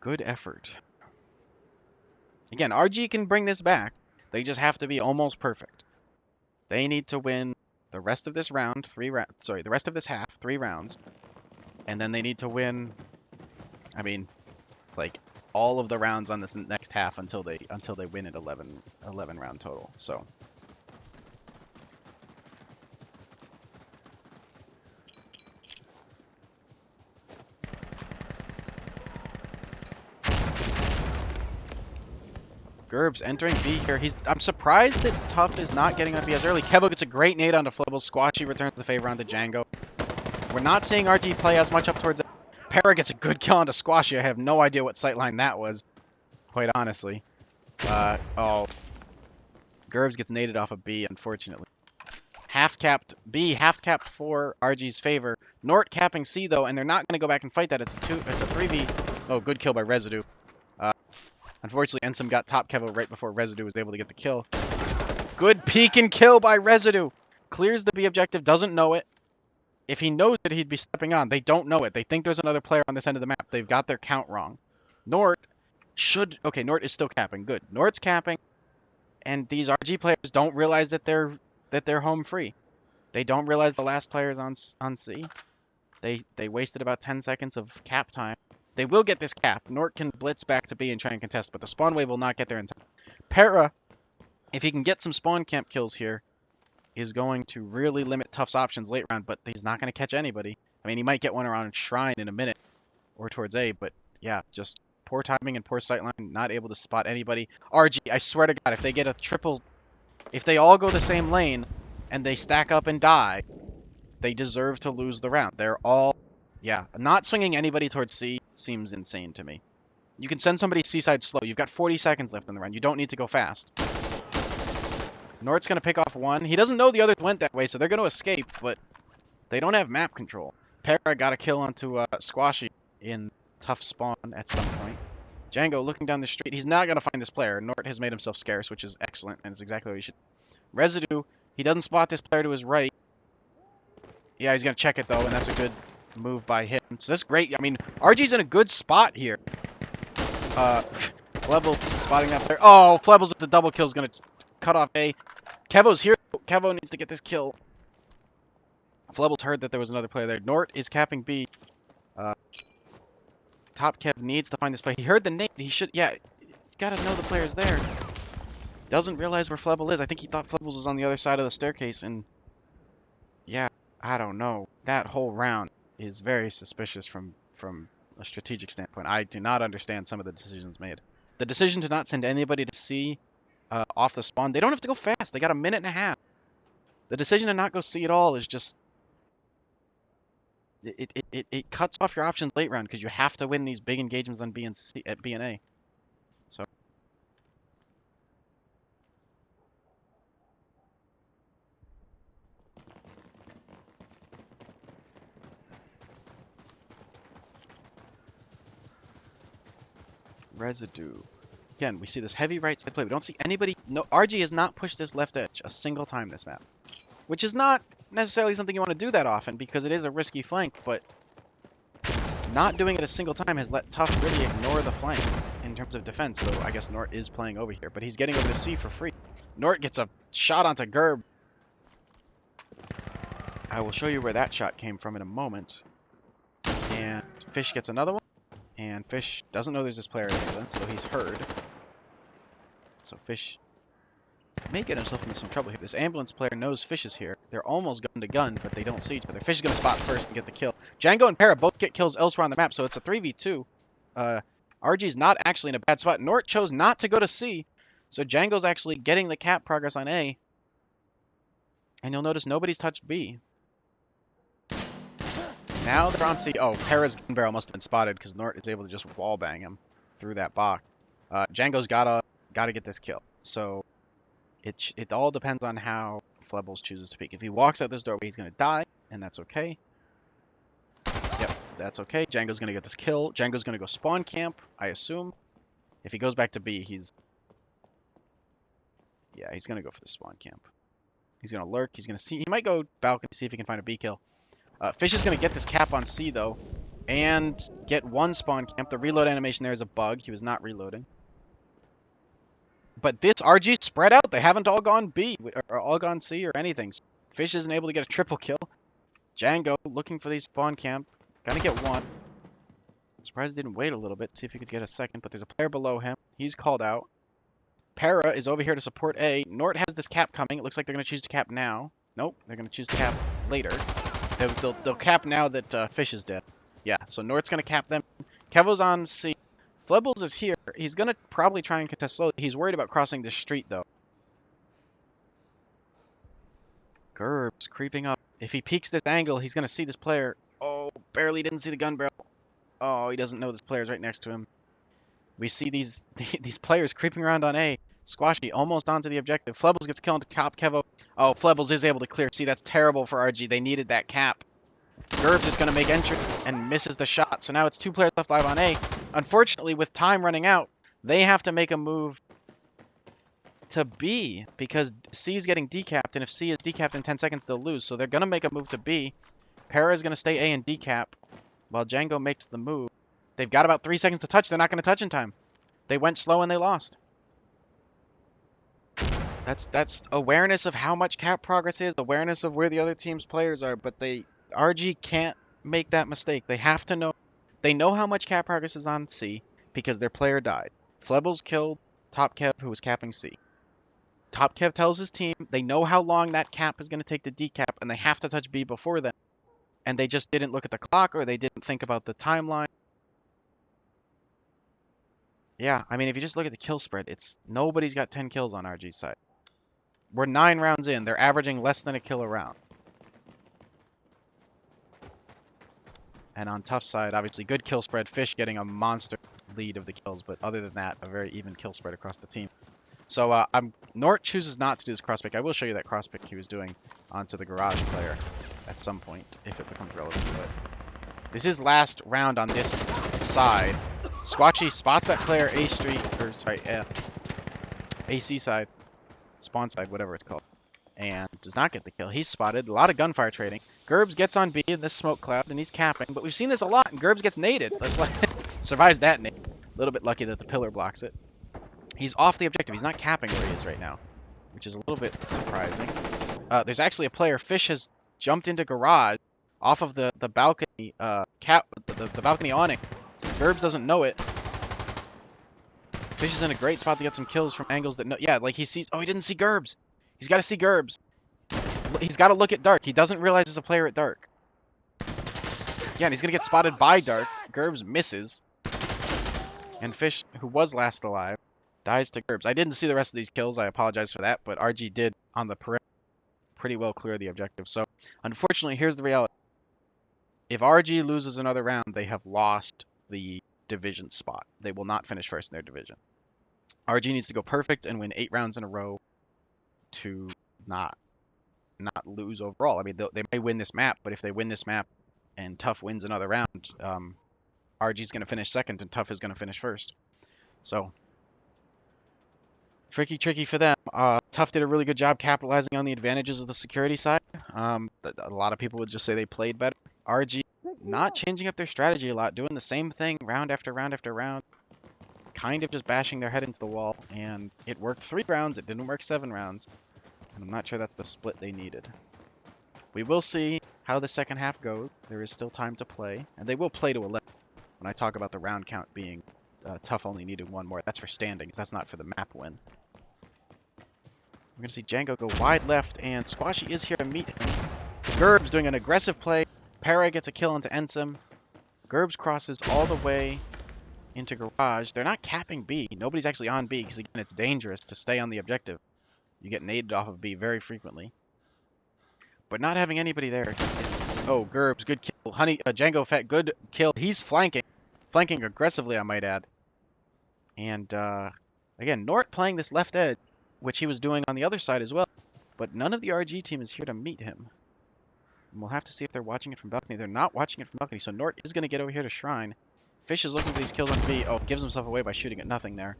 Good effort. Again, RG can bring this back. They just have to be almost perfect. They need to win the rest of this round, the rest of this half, 3 rounds. And then they need to win, I mean, like, all of the rounds on this next half until they win at 11 round total. So Gerbs entering B here. I'm surprised that TUF is not getting on B as early. Kevo gets a great nade onto Flibble. Squashy returns the favor onto Django. We're not seeing RG play as much up towards it. Para gets a good kill onto Squashy. I have no idea what sightline that was, quite honestly. Oh. Gerbs gets naded off of B, unfortunately. Half-capped B, half-capped for RG's favor. Nort capping C, though, and they're not going to go back and fight that. It's a 3v. Oh, good kill by Residue. Unfortunately, Ensum got top Kevo right before Residue was able to get the kill. Good peek and kill by Residue. Clears the B objective, doesn't know it. If he knows it, he'd be stepping on. They don't know it. They think there's another player on this end of the map. They've got their count wrong. Nort should... Okay, Nort is still capping. Good. Nort's capping. And these RG players don't realize that they're home free. They don't realize the last player's on C. They wasted about 10 seconds of cap time. They will get this cap. Nort can blitz back to B and try and contest, but the spawn wave will not get there in time. Para, if he can get some spawn camp kills here, is going to really limit TUF's options late round, but he's not going to catch anybody. I mean, he might get one around Shrine in a minute or towards A, but yeah, just poor timing and poor sightline, not able to spot anybody. RG, I swear to God, if they get a triple, if they all go the same lane and they stack up and die, they deserve to lose the round. They're all, yeah, not swinging anybody towards C seems insane to me. You can send somebody C-side slow. You've got 40 seconds left in the round. You don't need to go fast. Nort's going to pick off 1. He doesn't know the others went that way, so they're going to escape, but they don't have map control. Para got a kill onto Squashy in TUF spawn at some point. Django looking down the street. He's not going to find this player. Nort has made himself scarce, which is excellent, and it's exactly what he should. Residue, he doesn't spot this player to his right. Yeah, he's going to check it, though, and that's a good move by him. So that's great. I mean, RG's in a good spot here. Flebble spotting that player. Oh, Flebbles with the double kill is going to cut off A. Kevo's here. Kevo needs to get this kill. Flebbles heard that there was another player there. Nort is capping B. Top Kev needs to find this player. He heard the name. He should, yeah, you gotta know the player's there. Doesn't realize where Flebble is. I think he thought Flebbles was on the other side of the staircase, and yeah, I don't know. That whole round is very suspicious from a strategic standpoint. I do not understand some of the decisions made. The decision to not send anybody to C off the spawn. They don't have to go fast. They got a minute and a half. The decision to not go C at all is just... It cuts off your options late round because you have to win these big engagements on B and C, at B and A. So... Residue. Again, we see this heavy right side play. We don't see anybody. No, RG has not pushed this left edge a single time this map, which is not necessarily something you want to do that often because it is a risky flank, but not doing it a single time has let TUF really ignore the flank in terms of defense, though I guess Nort is playing over here, but he's getting over to C for free. Nort gets a shot onto Gerb. I will show you where that shot came from in a moment. And Fish gets another one, and Fish doesn't know there's this player in England, so he's heard. So Fish may get himself into some trouble here. This ambulance player knows Fish is here. They're almost gun to gun, but they don't see each other. Fish is going to spot first and get the kill. Django and Para both get kills elsewhere on the map, so it's a 3v2. RG's not actually in a bad spot. Nort chose not to go to C, so Django's actually getting the cap progress on A. And you'll notice nobody's touched B. Now they're on C. Oh, Para's gun barrel must have been spotted because Nort is able to just wallbang him through that box. Django's gotta get this kill. So it all depends on how Flebbles chooses to peek. If he walks out this doorway, he's gonna die, and that's okay. Yep, that's okay. Django's gonna get this kill. Django's gonna go spawn camp, I assume. If he goes back to B, he's gonna go for the spawn camp. He's gonna lurk. He's gonna see. He might go balcony, see if he can find a B kill. Fish is gonna get this cap on C though, and get one spawn camp. The reload animation there is a bug. He was not reloading. But this RG spread out. They haven't all gone B or all gone C or anything. Fish isn't able to get a triple kill. Django looking for these spawn camp. Gonna get one. I'm surprised he didn't wait a little bit, see if he could get a second, but there's a player below him. He's called out. Para is over here to support A. Nort has this cap coming. It looks like they're going to choose to cap now. Nope, they're going to choose to cap later. They'll cap now that Fish is dead. Yeah, so Nort's going to cap them. Kevo's on C. Flebbles is here. He's going to probably try and contest slowly. He's worried about crossing the street, though. Gerb's creeping up. If he peeks this angle, he's going to see this player. Oh, barely didn't see the gun barrel. Oh, he doesn't know this player's right next to him. We see these players creeping around on A. Squashy almost onto the objective. Flebbles gets killed to cop Kevo. Oh, Flebbles is able to clear. See, that's terrible for RG. They needed that cap. Gerbs is going to make entry and misses the shot. So now it's 2 players left live on A. Unfortunately, with time running out, they have to make a move to B because C is getting decapped. And if C is decapped in 10 seconds, they'll lose. So they're going to make a move to B. Para is going to stay A and decap while Django makes the move. They've got about 3 seconds to touch. They're not going to touch in time. They went slow and they lost. That's awareness of how much cap progress is, awareness of where the other team's players are, but RG can't make that mistake. They have to know. They know how much cap progress is on C because their player died. Flebbles killed Top Kev, who was capping C. Top Kev tells his team they know how long that cap is going to take to decap, and they have to touch B before then. And they just didn't look at the clock, or they didn't think about the timeline. Yeah, I mean, if you just look at the kill spread, nobody's got 10 kills on RG's side. We're 9 rounds in. They're averaging less than a kill a round. And on TUF's side, obviously, good kill spread. Fish getting a monster lead of the kills, but other than that, a very even kill spread across the team. So Nort chooses not to do this cross pick. I will show you that cross pick he was doing onto the garage player at some point, if it becomes relevant. But this is last round on this side. Squatchy spots that player AC side, spawn side, whatever it's called, and does not get the kill. He's spotted. A lot of gunfire trading. Gerbs gets on B in this smoke cloud, and he's capping. But we've seen this a lot, and Gerbs gets naded. That's like survives that nade. A little bit lucky that the pillar blocks it. He's off the objective. He's not capping where he is right now, which is a little bit surprising. There's actually a player. Fish has jumped into garage off of the balcony the balcony awning. Gerbs doesn't know it. Fish is in a great spot to get some kills from angles that like he sees. Oh, he didn't see Gerbs. He's got to see Gerbs. He's got to look at Dark. He doesn't realize there's a player at Dark. Yeah, and he's gonna get spotted by Dark. Gerbs misses, and Fish, who was last alive, dies to Gerbs. I didn't see the rest of these kills. I apologize for that, but RG did on the perimeter pretty well clear the objective. So, unfortunately, here's the reality. If RG loses another round, they have lost the division spot. They will not finish first in their division. RG needs to go perfect and win 8 rounds in a row to not lose overall. I mean, they may win this map, but if they win this map and TUF wins another round, RG's going to finish second and TUF is going to finish first. So tricky for them. TUF did a really good job capitalizing on the advantages of the security side. A lot of people would just say they played better. RG not changing up their strategy a lot, doing the same thing round after round after round, kind of just bashing their head into the wall, and it worked 3 rounds, it didn't work 7 rounds, and I'm not sure that's the split they needed. We will see how the second half goes. There is still time to play, and they will play to 11 when I talk about the round count being TUF only needed 1 more. That's for standings, that's not for the map win. We're going to see Django go wide left, and Squashy is here to meet him. Gerbs doing an aggressive play. Para gets a kill into Ensom. Gerbs crosses all the way into Garage. They're not capping B. Nobody's actually on B, because again, it's dangerous to stay on the objective. You get naded off of B very frequently. But not having anybody there is... Oh, Gerbs, good kill. Django Fett, good kill. He's flanking. Flanking aggressively, I might add. And, again, Nort playing this left edge, which he was doing on the other side as well. But none of the RG team is here to meet him. And we'll have to see if they're watching it from balcony. They're not watching it from balcony, so Nort is going to get over here to Shrine. Fish is looking for these kills on B. Oh, gives himself away by shooting at nothing there.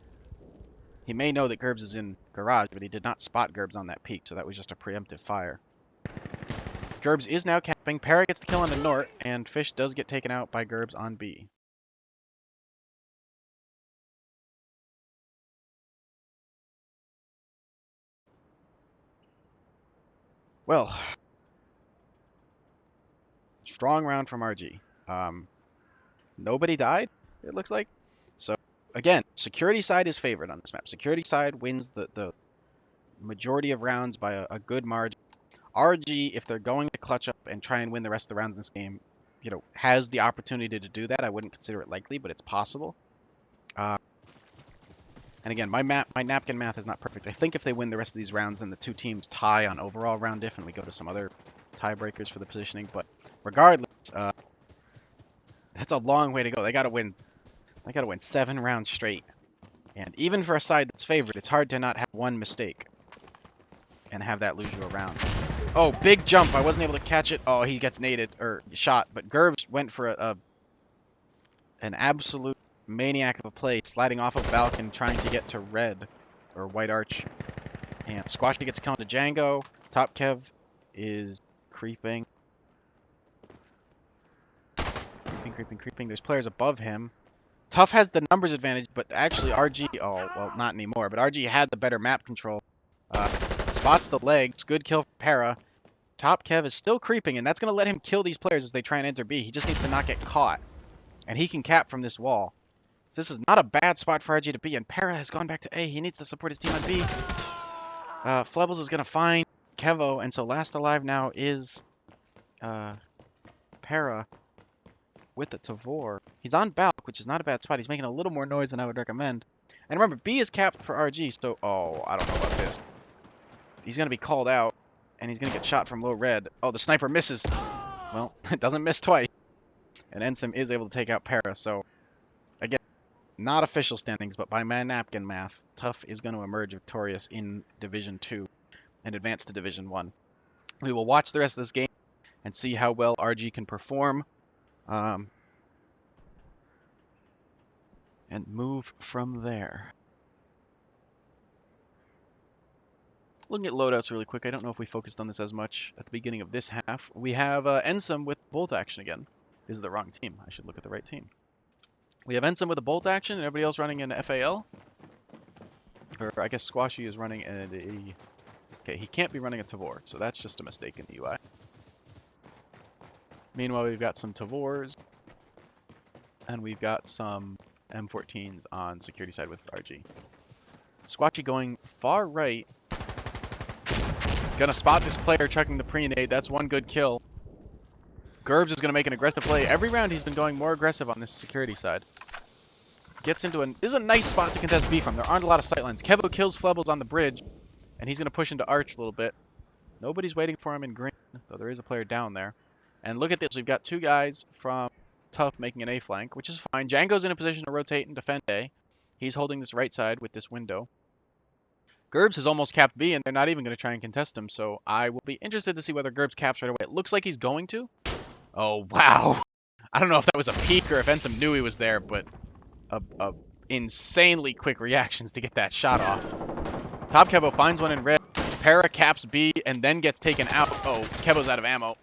He may know that Gerbs is in Garage, but he did not spot Gerbs on that peak, so that was just a preemptive fire. Gerbs is now capping. Para gets the kill onto Nort, and Fish does get taken out by Gerbs on B. Well, strong round from RG. Nobody died, it looks like. So, again, security side is favored on this map. Security side wins the majority of rounds by a good margin. RG, if they're going to clutch up and try and win the rest of the rounds in this game, you know, has the opportunity to do that. I wouldn't consider it likely, but it's possible. And again, my napkin math is not perfect. I think if they win the rest of these rounds, then the 2 teams tie on overall round diff, and we go to some other tiebreakers for the positioning. But regardless, that's a long way to go. They got to win. They got to win 7 rounds straight. And even for a side that's favored, it's hard to not have 1 mistake and have that lose you a round. Oh, big jump. I wasn't able to catch it. Oh, he gets naded or shot. But Gerbs went for an absolute maniac of a play, sliding off of Balcon, trying to get to red or white arch. And Squashy gets a kill to Django. Top Kev is creeping. Creeping. There's players above him. TUF has the numbers advantage, but actually RG, oh, well, not anymore, but RG had the better map control. Spots the legs. Good kill for Para. Top Kev is still creeping, and that's going to let him kill these players as they try and enter B. He just needs to not get caught. And he can cap from this wall. So this is not a bad spot for RG to be, and Para has gone back to A. He needs to support his team on B. Flebbles is going to find Kevo, and so last alive now is Para with the Tavor. He's on Balk, which is not a bad spot. He's making a little more noise than I would recommend. And remember, B is capped for RG, so... Oh, I don't know about this. He's going to be called out, and he's going to get shot from low red. Oh, the sniper misses. Well, it doesn't miss twice. And Ensom is able to take out Para, so... Again, not official standings, but by my napkin math, TUF is going to emerge victorious in Division 2 and advance to Division 1. We will watch the rest of this game and see how well RG can perform. And move from there. Looking at loadouts really quick, I don't know if we focused on this as much at the beginning of this half. We have Ensom with bolt action again. This is the wrong team. I should look at the right team. We have Ensom with a bolt action and everybody else running an FAL. Or I guess Squashy is running a... Okay, he can't be running a Tavor, so that's just a mistake in the UI. Meanwhile, we've got some Tavors. And we've got some M14s on security side with RG. Squatchy going far right. Gonna spot this player chucking the pre-nade. That's one good kill. Gerbs is gonna make an aggressive play. Every round he's been going more aggressive on this security side. Gets into an... This is a nice spot to contest B from. There aren't a lot of sightlines. Kevo kills Flebbles on the bridge. And he's gonna push into Arch a little bit. Nobody's waiting for him in green, though there is a player down there. And look at this. We've got 2 guys from TUF making an A flank, which is fine. Django's in a position to rotate and defend A. He's holding this right side with this window. Gerbs has almost capped B, and they're not even going to try and contest him, so I will be interested to see whether Gerbs caps right away. It looks like he's going to. Oh, wow. I don't know if that was a peek or if Ensom knew he was there, but a insanely quick reactions to get that shot off. Top Kevo finds one in red. Para caps B and then gets taken out. Oh, Kevo's out of ammo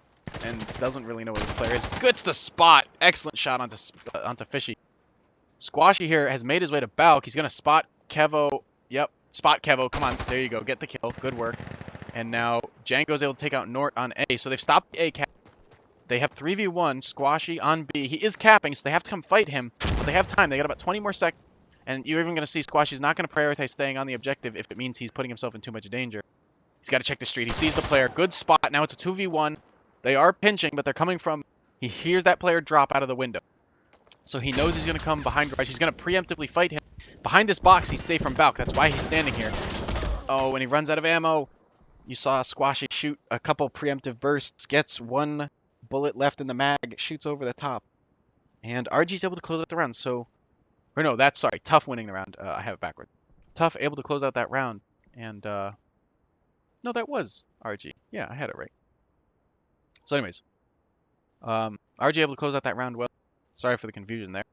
and doesn't really know where this player is. Gets the spot. Excellent shot onto Fishy. Squashy here has made his way to Balk. He's going to spot Kevo. Yep, spot Kevo. Come on, there you go. Get the kill. Good work. And now Django's able to take out Nort on A. So they've stopped the A cap. They have 3v1, Squashy on B. He is capping, so they have to come fight him. But they have time. They got about 20 more seconds. And you're even going to see Squashy's not going to prioritize staying on the objective if it means he's putting himself in too much danger. He's got to check the street. He sees the player. Good spot. Now it's a 2v1. They are pinching, but they're coming from... He hears that player drop out of the window. So he knows he's going to come behind Garage. He's going to preemptively fight him. Behind this box, he's safe from Balk. That's why he's standing here. Oh, and he runs out of ammo. You saw Squashy shoot a couple preemptive bursts. Gets one bullet left in the mag. Shoots over the top. And RG's able to close out the round. So... Or no, that's... Sorry. TUF winning the round. I have it backwards. TUF able to close out that round. And, no, that was RG. Yeah, I had it right. So anyways. RG able to close out that round well. Sorry for the confusion there.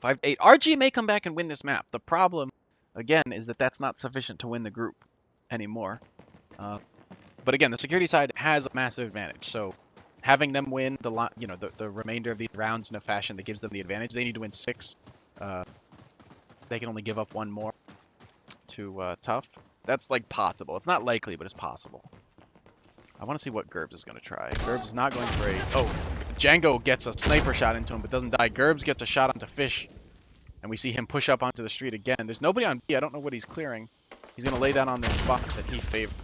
5-8. RG may come back and win this map. The problem, again, is that that's not sufficient to win the group anymore. But again, the security side has a massive advantage. So having them win the remainder of these rounds in a fashion that gives them the advantage. They need to win 6. They can only give up 1 more to TUF. That's like possible. It's not likely, but it's possible. I want to see what Gerbs is going to try. Gerbs is not going for a... Oh, Django gets a sniper shot into him, but doesn't die. Gerbs gets a shot onto Fish, and we see him push up onto the street again. There's nobody on B. I don't know what he's clearing. He's going to lay down on this spot that he favored.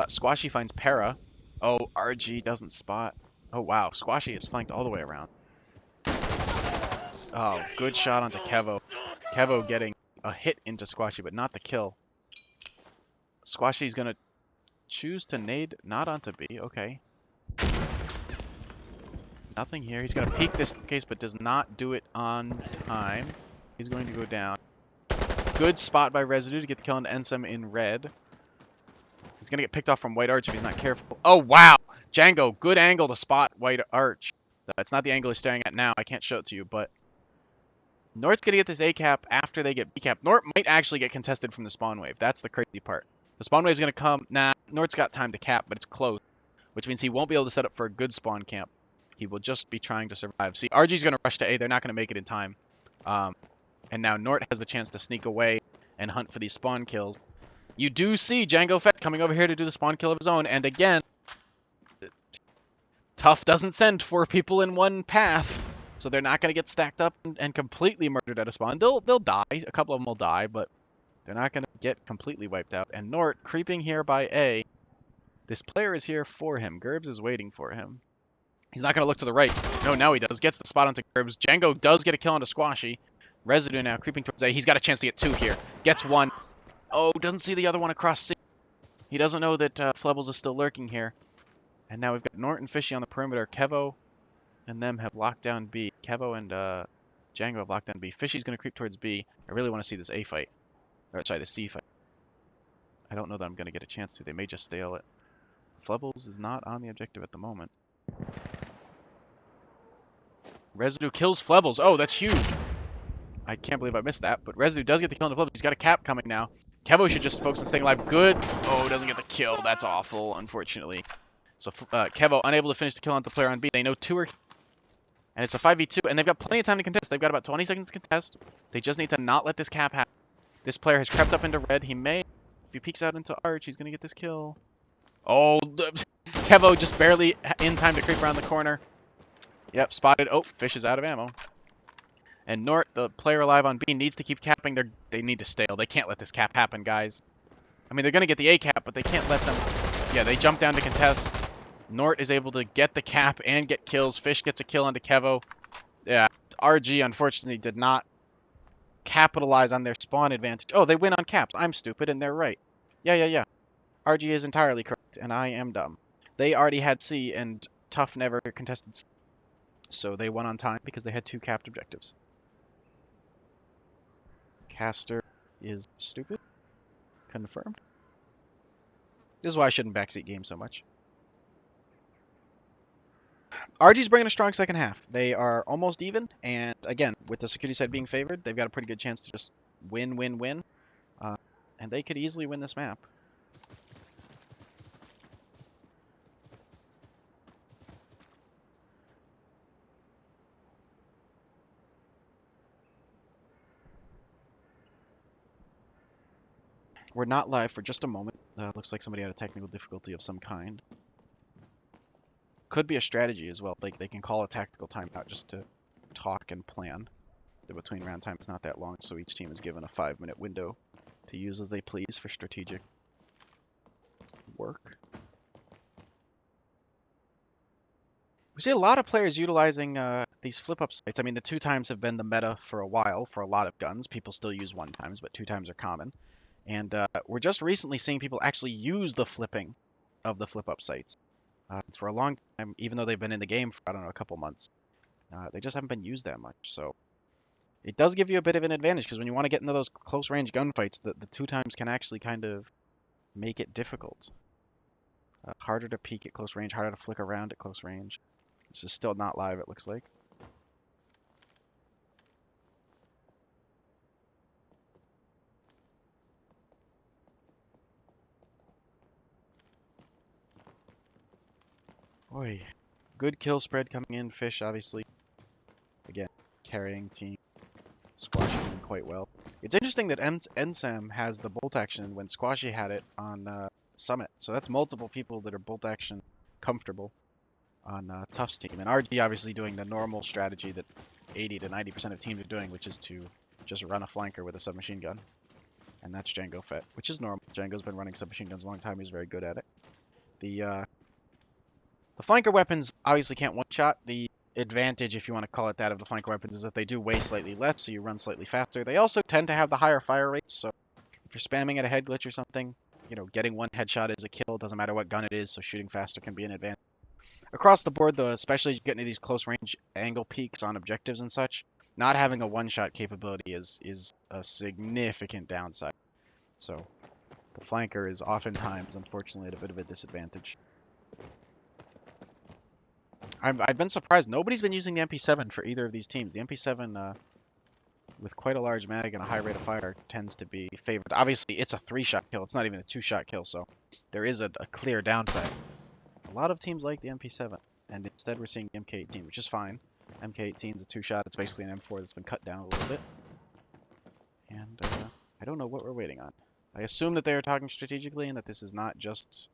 Squashy finds Para. Oh, RG doesn't spot. Oh, wow. Squashy is flanked all the way around. Oh, good shot onto Kevo. Kevo getting a hit into Squashy, but not the kill. Squashy's going to choose to nade not onto B. Okay. Nothing here. He's going to peek this case, but does not do it on time. He's going to go down. Good spot by Residue to get the kill on Ensem in red. He's going to get picked off from White Arch if he's not careful. Oh, wow! Django, good angle to spot White Arch. It's not the angle he's staring at now. I can't show it to you, but... Nort's going to get this A cap after they get B cap. Nort might actually get contested from the spawn wave. That's the crazy part. The spawn wave's going to come. Nah, Nort's got time to cap, but it's close. Which means he won't be able to set up for a good spawn camp. He will just be trying to survive. See, RG's going to rush to A. They're not going to make it in time. And now Nort has the chance to sneak away and hunt for these spawn kills. You do see Django Fett coming over here to do the spawn kill of his own. And again, TUF doesn't send 4 people in one path. So they're not going to get stacked up and completely murdered at a spawn. They'll die. A couple of them will die, but they're not going to get completely wiped out. And Nort creeping here by A. This player is here for him. Gerbs is waiting for him. He's not going to look to the right. No, now he does. Gets the spot onto Gerbs. Django does get a kill onto Squashy. Residue now creeping towards A. He's got a chance to get 2 here. Gets 1. Oh, doesn't see the other one across C. He doesn't know that Flebbles is still lurking here. And now we've got Nort and Fishy on the perimeter. Kevo and them have locked down B. Kevo and Django have locked down B. Fishy's going to creep towards B. I really want to see this A fight. Or, sorry, the C fight. I don't know that I'm going to get a chance to. They may just stale it. Flebbles is not on the objective at the moment. Residue kills Flebbles. Oh, that's huge. I can't believe I missed that. But Residue does get the kill on the Flebbles. He's got a cap coming now. Kevo should just focus on staying alive. Good. Oh, doesn't get the kill. That's awful, unfortunately. So Kevo unable to finish the kill on the player on B. They know 2 are... And it's a 5v2. And they've got plenty of time to contest. They've got about 20 seconds to contest. They just need to not let this cap happen. This player has crept up into red. He may... If he peeks out into Arch, he's going to get this kill. Oh, Kevo just barely in time to creep around the corner. Yep, spotted. Oh, Fish is out of ammo. And Nort, the player alive on B, needs to keep capping. They need to stale. They can't let this cap happen, guys. I mean, they're going to get the A cap, but they can't let them... Yeah, they jump down to contest. Nort is able to get the cap and get kills. Fish gets a kill onto Kevo. Yeah, RG, unfortunately, did not capitalize on their spawn advantage. Oh, they win on caps. I'm stupid, and they're right. Yeah. RG is entirely correct, and I am dumb. They already had C, and TUF never contested C. So they won on time because they had 2 capped objectives. Caster is stupid. Confirmed. This is why I shouldn't backseat games so much. RG's bringing a strong second half. They are almost even, and again, with the security side being favored, they've got a pretty good chance to just win, win, win. And they could easily win this map. We're not live for just a moment. Looks like somebody had a technical difficulty of some kind. Could be a strategy as well. They can call a tactical timeout just to talk and plan. The between round time is not that long, so each team is given a 5-minute window to use as they please for strategic work. We see a lot of players utilizing these flip-up sights. I mean, the 2x have been the meta for a while for a lot of guns. People still use 1x, but 2x are common. And we're just recently seeing people actually use the flipping of the flip-up sights. For a long time, even though they've been in the game for, I don't know, a couple months, they just haven't been used that much. So it does give you a bit of an advantage, because when you want to get into those close-range gunfights, the 2x can actually kind of make it difficult. Harder to peek at close range, harder to flick around at close range. This is still not live, it looks like. Boy, good kill spread coming in. Fish, obviously, again, carrying team, Squashy doing quite well. It's interesting that NSAM has the bolt action when Squashy had it on Summit. So that's multiple people that are bolt action comfortable on TUF's team. And RG obviously doing the normal strategy that 80 to 90% of teams are doing, which is to just run a flanker with a submachine gun. And that's Django Fett, which is normal. Django's been running submachine guns a long time. He's very good at it. The flanker weapons obviously can't one-shot. The advantage, if you want to call it that, of the flanker weapons is that they do weigh slightly less, so you run slightly faster. They also tend to have the higher fire rates, so if you're spamming at a head glitch or something, you know, getting one headshot is a kill. Doesn't matter what gun it is, so shooting faster can be an advantage. Across the board, though, especially as you get into these close-range angle peaks on objectives and such, not having a one-shot capability is a significant downside. So the flanker is oftentimes, unfortunately, at a bit of a disadvantage. I've been surprised. Nobody's been using the MP7 for either of these teams. The MP7, with quite a large mag and a high rate of fire, tends to be favored. Obviously, it's a 3-shot kill. It's not even a 2-shot kill, so there is a clear downside. A lot of teams like the MP7, and instead we're seeing the MK18, which is fine. MK18 is a 2-shot. It's basically an M4 that's been cut down a little bit. And I don't know what we're waiting on. I assume that they are talking strategically and that this is not just...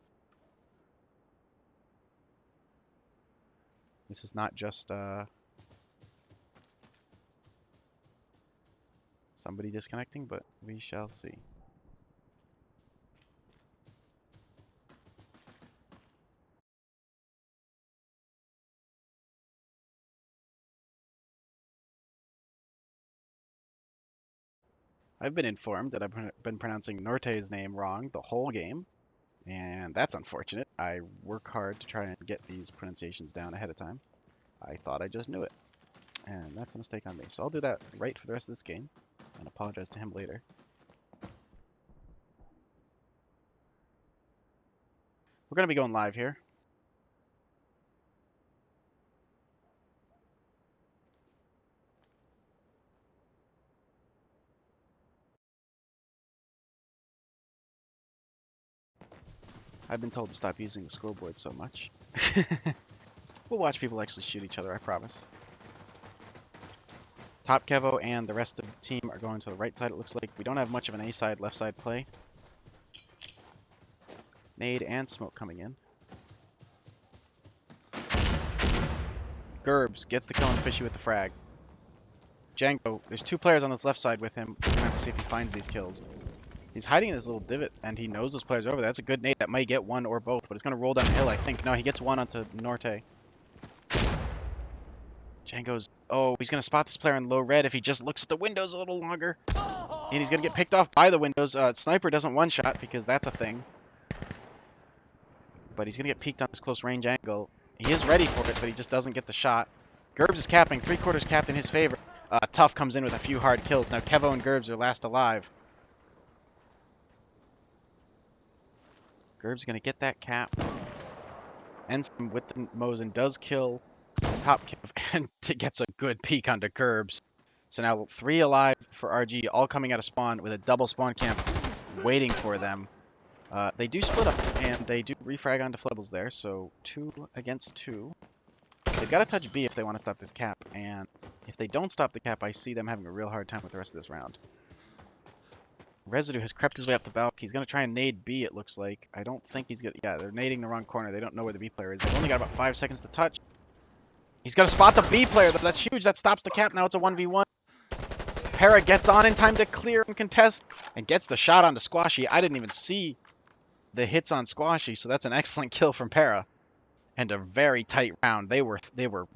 somebody disconnecting, but we shall see. I've been informed that I've been pronouncing Norte's name wrong the whole game, and that's unfortunate. I work hard to try and get these pronunciations down ahead of time. I thought I just knew it, and that's a mistake on me. So I'll do that right for the rest of this game, and apologize to him later. We're going to be going live here. I've been told to stop using the scoreboard so much. We'll watch people actually shoot each other, I promise. Top Kevo and the rest of the team are going to the right side, it looks like. We don't have much of an A side, left side play. Nade and smoke coming in. Gerbs gets the kill on Fishy with the frag. Django, there's 2 players on this left side with him. We're going to have to see if he finds these kills. He's hiding in this little divot, and he knows those players are over there. That's a good nade. That might get one or both, but it's going to roll down the hill, I think. No, he gets one onto Norte. Django's... Oh, he's going to spot this player in low red if he just looks at the windows a little longer. And he's going to get picked off by the windows. Sniper doesn't one-shot because that's a thing. But he's going to get peeked on this close range angle. He is ready for it, but he just doesn't get the shot. Gerbs is capping. 3/4 capped in his favor. TUF comes in with a few hard kills. Now Kevo and Gerbs are last alive. Gerbs going to get that cap. Ends with the Mosin does kill top Kev and gets a good peek onto Gerbs. So now 3 alive for RG, all coming out of spawn with a double spawn camp waiting for them. They do split up, and they do refrag onto Flebbles there, so 2 against 2. They've got to touch B if they want to stop this cap, and if they don't stop the cap, I see them having a real hard time with the rest of this round. Residue has crept his way up to Balk. He's going to try and nade B, it looks like. I don't think he's going to... Yeah, they're nading the wrong corner. They don't know where the B player is. They've only got about 5 seconds to touch. He's going to spot the B player. That's huge. That stops the cap. Now it's a 1v1. Para gets on in time to clear and contest, and gets the shot onto Squashy. I didn't even see the hits on Squashy, so that's an excellent kill from Para. And a very tight round. They were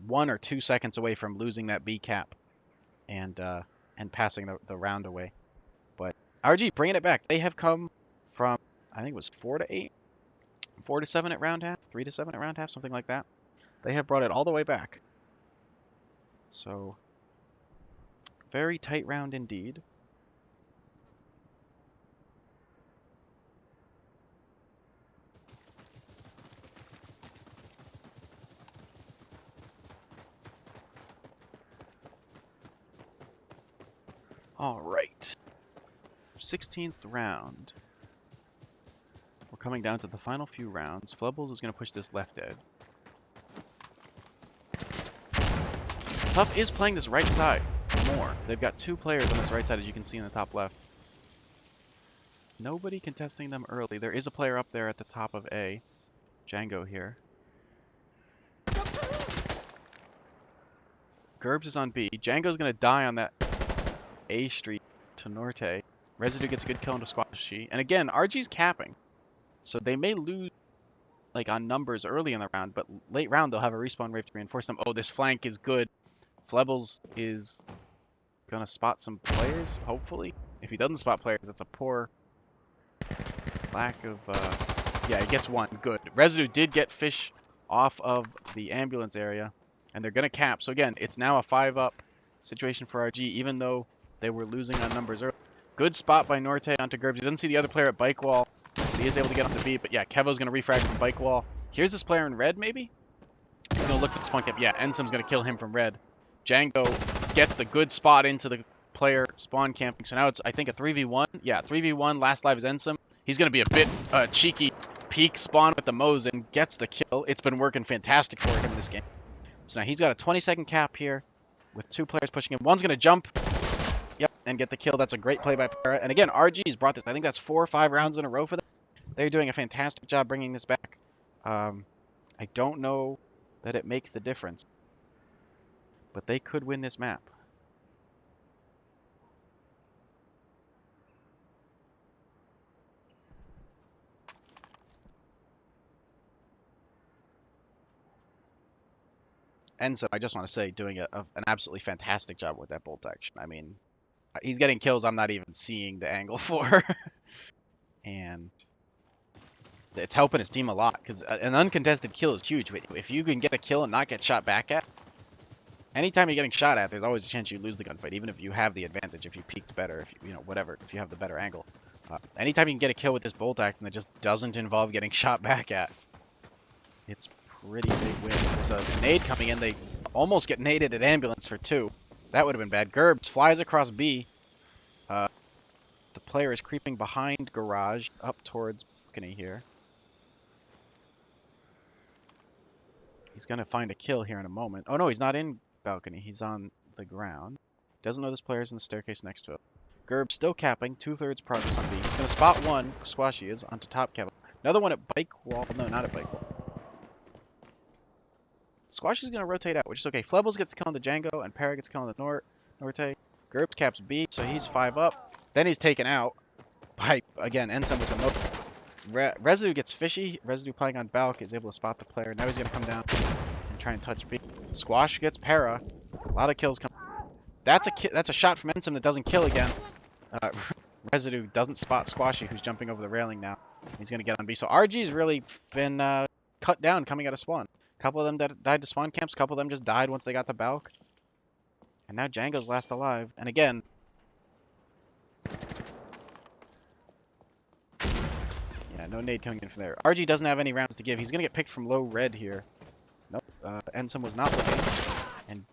1 or 2 seconds away from losing that B cap and passing the round away. But RG bringing it back. They have come from, I think it was 4 to 8, 4 to 7 at round half, 3 to 7 at round half, something like that. They have brought it all the way back. So very tight round indeed. All right. 16th round. We're coming down to the final few rounds. Flubbles is going to push this left edge. TUF is playing this right side more. They've got 2 players on this right side, as you can see in the top left. Nobody contesting them early. There is a player up there at the top of A. Django here. Gerbs is on B. Django's going to die on that A street to Norte. Residue gets a good kill into Squashy. And again, RG's capping. So they may lose like on numbers early in the round, but late round they'll have a respawn wave to reinforce them. Oh, this flank is good. Flebbles is going to spot some players, hopefully. If he doesn't spot players, that's a poor lack of... Yeah, he gets 1. Good. Residue did get Fish off of the ambulance area, and they're going to cap. So again, it's now a 5-up situation for RG, even though they were losing on numbers early. Good spot by Norte onto Gerbs. He doesn't see the other player at bike wall. He is able to get onto B, but yeah, Kevo's going to refrag from bike wall. Here's this player in red, maybe? He's going to look for the spawn camp. Yeah, Ensem's going to kill him from red. Django gets the good spot into the player spawn camping. So now it's, I think, a 3v1. Yeah, 3v1. Last live is Ensem. He's going to be a bit cheeky. Peek spawn with the Mosin. Gets the kill. It's been working fantastic for him this game. So now he's got a 20-second cap here with 2 players pushing him. One's going to jump. Yep, and get the kill. That's a great play by Para. And again, RG's brought this. I think that's 4 or 5 rounds in a row for them. They're doing a fantastic job bringing this back. I don't know that it makes the difference, but they could win this map. And so I just want to say, doing an absolutely fantastic job with that bolt action. I mean, he's getting kills I'm not even seeing the angle for. And it's helping his team a lot, because an uncontested kill is huge. If you can get a kill and not get shot back at, anytime you're getting shot at, there's always a chance you lose the gunfight, even if you have the advantage, if you peeked better, if you know, whatever, if you have the better angle. Anytime you can get a kill with this bolt action that just doesn't involve getting shot back at, it's pretty big win. There's a nade coming in. They almost get naded at ambulance for 2. That would have been bad. Gerbs flies across B. The player is creeping behind garage up towards balcony here. He's going to find a kill here in a moment. Oh no, he's not in balcony. He's on the ground. Doesn't know this player's in the staircase next to it. Gerb still capping. 2/3 progress on B. He's going to spot 1. Squashy is onto top cap. Another one at bike wall. No, not at bike wall. Squashy's going to rotate out, which is okay. Flebbles gets the kill on the Django, and Para gets the kill on the Norte. Gerb caps B, so he's 5 up. Then he's taken out by, again, Ensem with the moat. Residue gets fishy. Residue playing on Balk is able to spot the player. Now he's going to come down and try and touch B. Squash gets Para. A lot of kills come. That's a shot from Ensem that doesn't kill again. Residue doesn't spot Squashy, who's jumping over the railing now. He's going to get on B. So RG's really been cut down coming out of spawn. A couple of them that died to spawn camps. A couple of them just died once they got to Balk. And now Django's last alive. And again... Yeah, no nade coming in from there. RG doesn't have any rounds to give. He's going to get picked from low red here. Nope. Ensum was not looking, and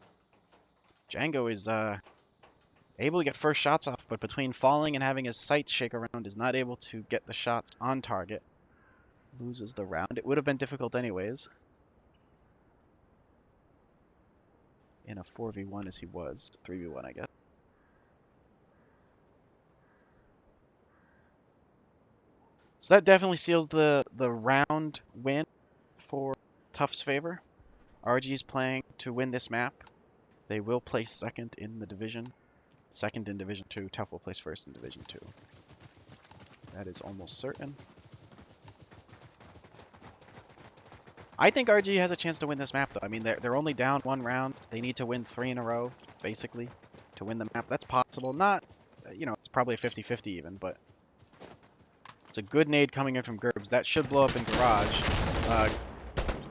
Django is able to get first shots off, but between falling and having his sights shake around, is not able to get the shots on target. Loses the round. It would have been difficult anyways. In a 4v1 as he was. 3v1, I guess. So that definitely seals the round win for TUF's favor. RG's playing to win this map. They will place second in the division. Second in Division 2. TUF will place first in Division 2. That is almost certain. I think RG has a chance to win this map, though. I mean, they're only down one round. They need to win 3 in a row, basically, to win the map. That's possible. Not, you know, it's probably a 50-50 even, but it's a good nade coming in from Gerbs. That should blow up in Garage.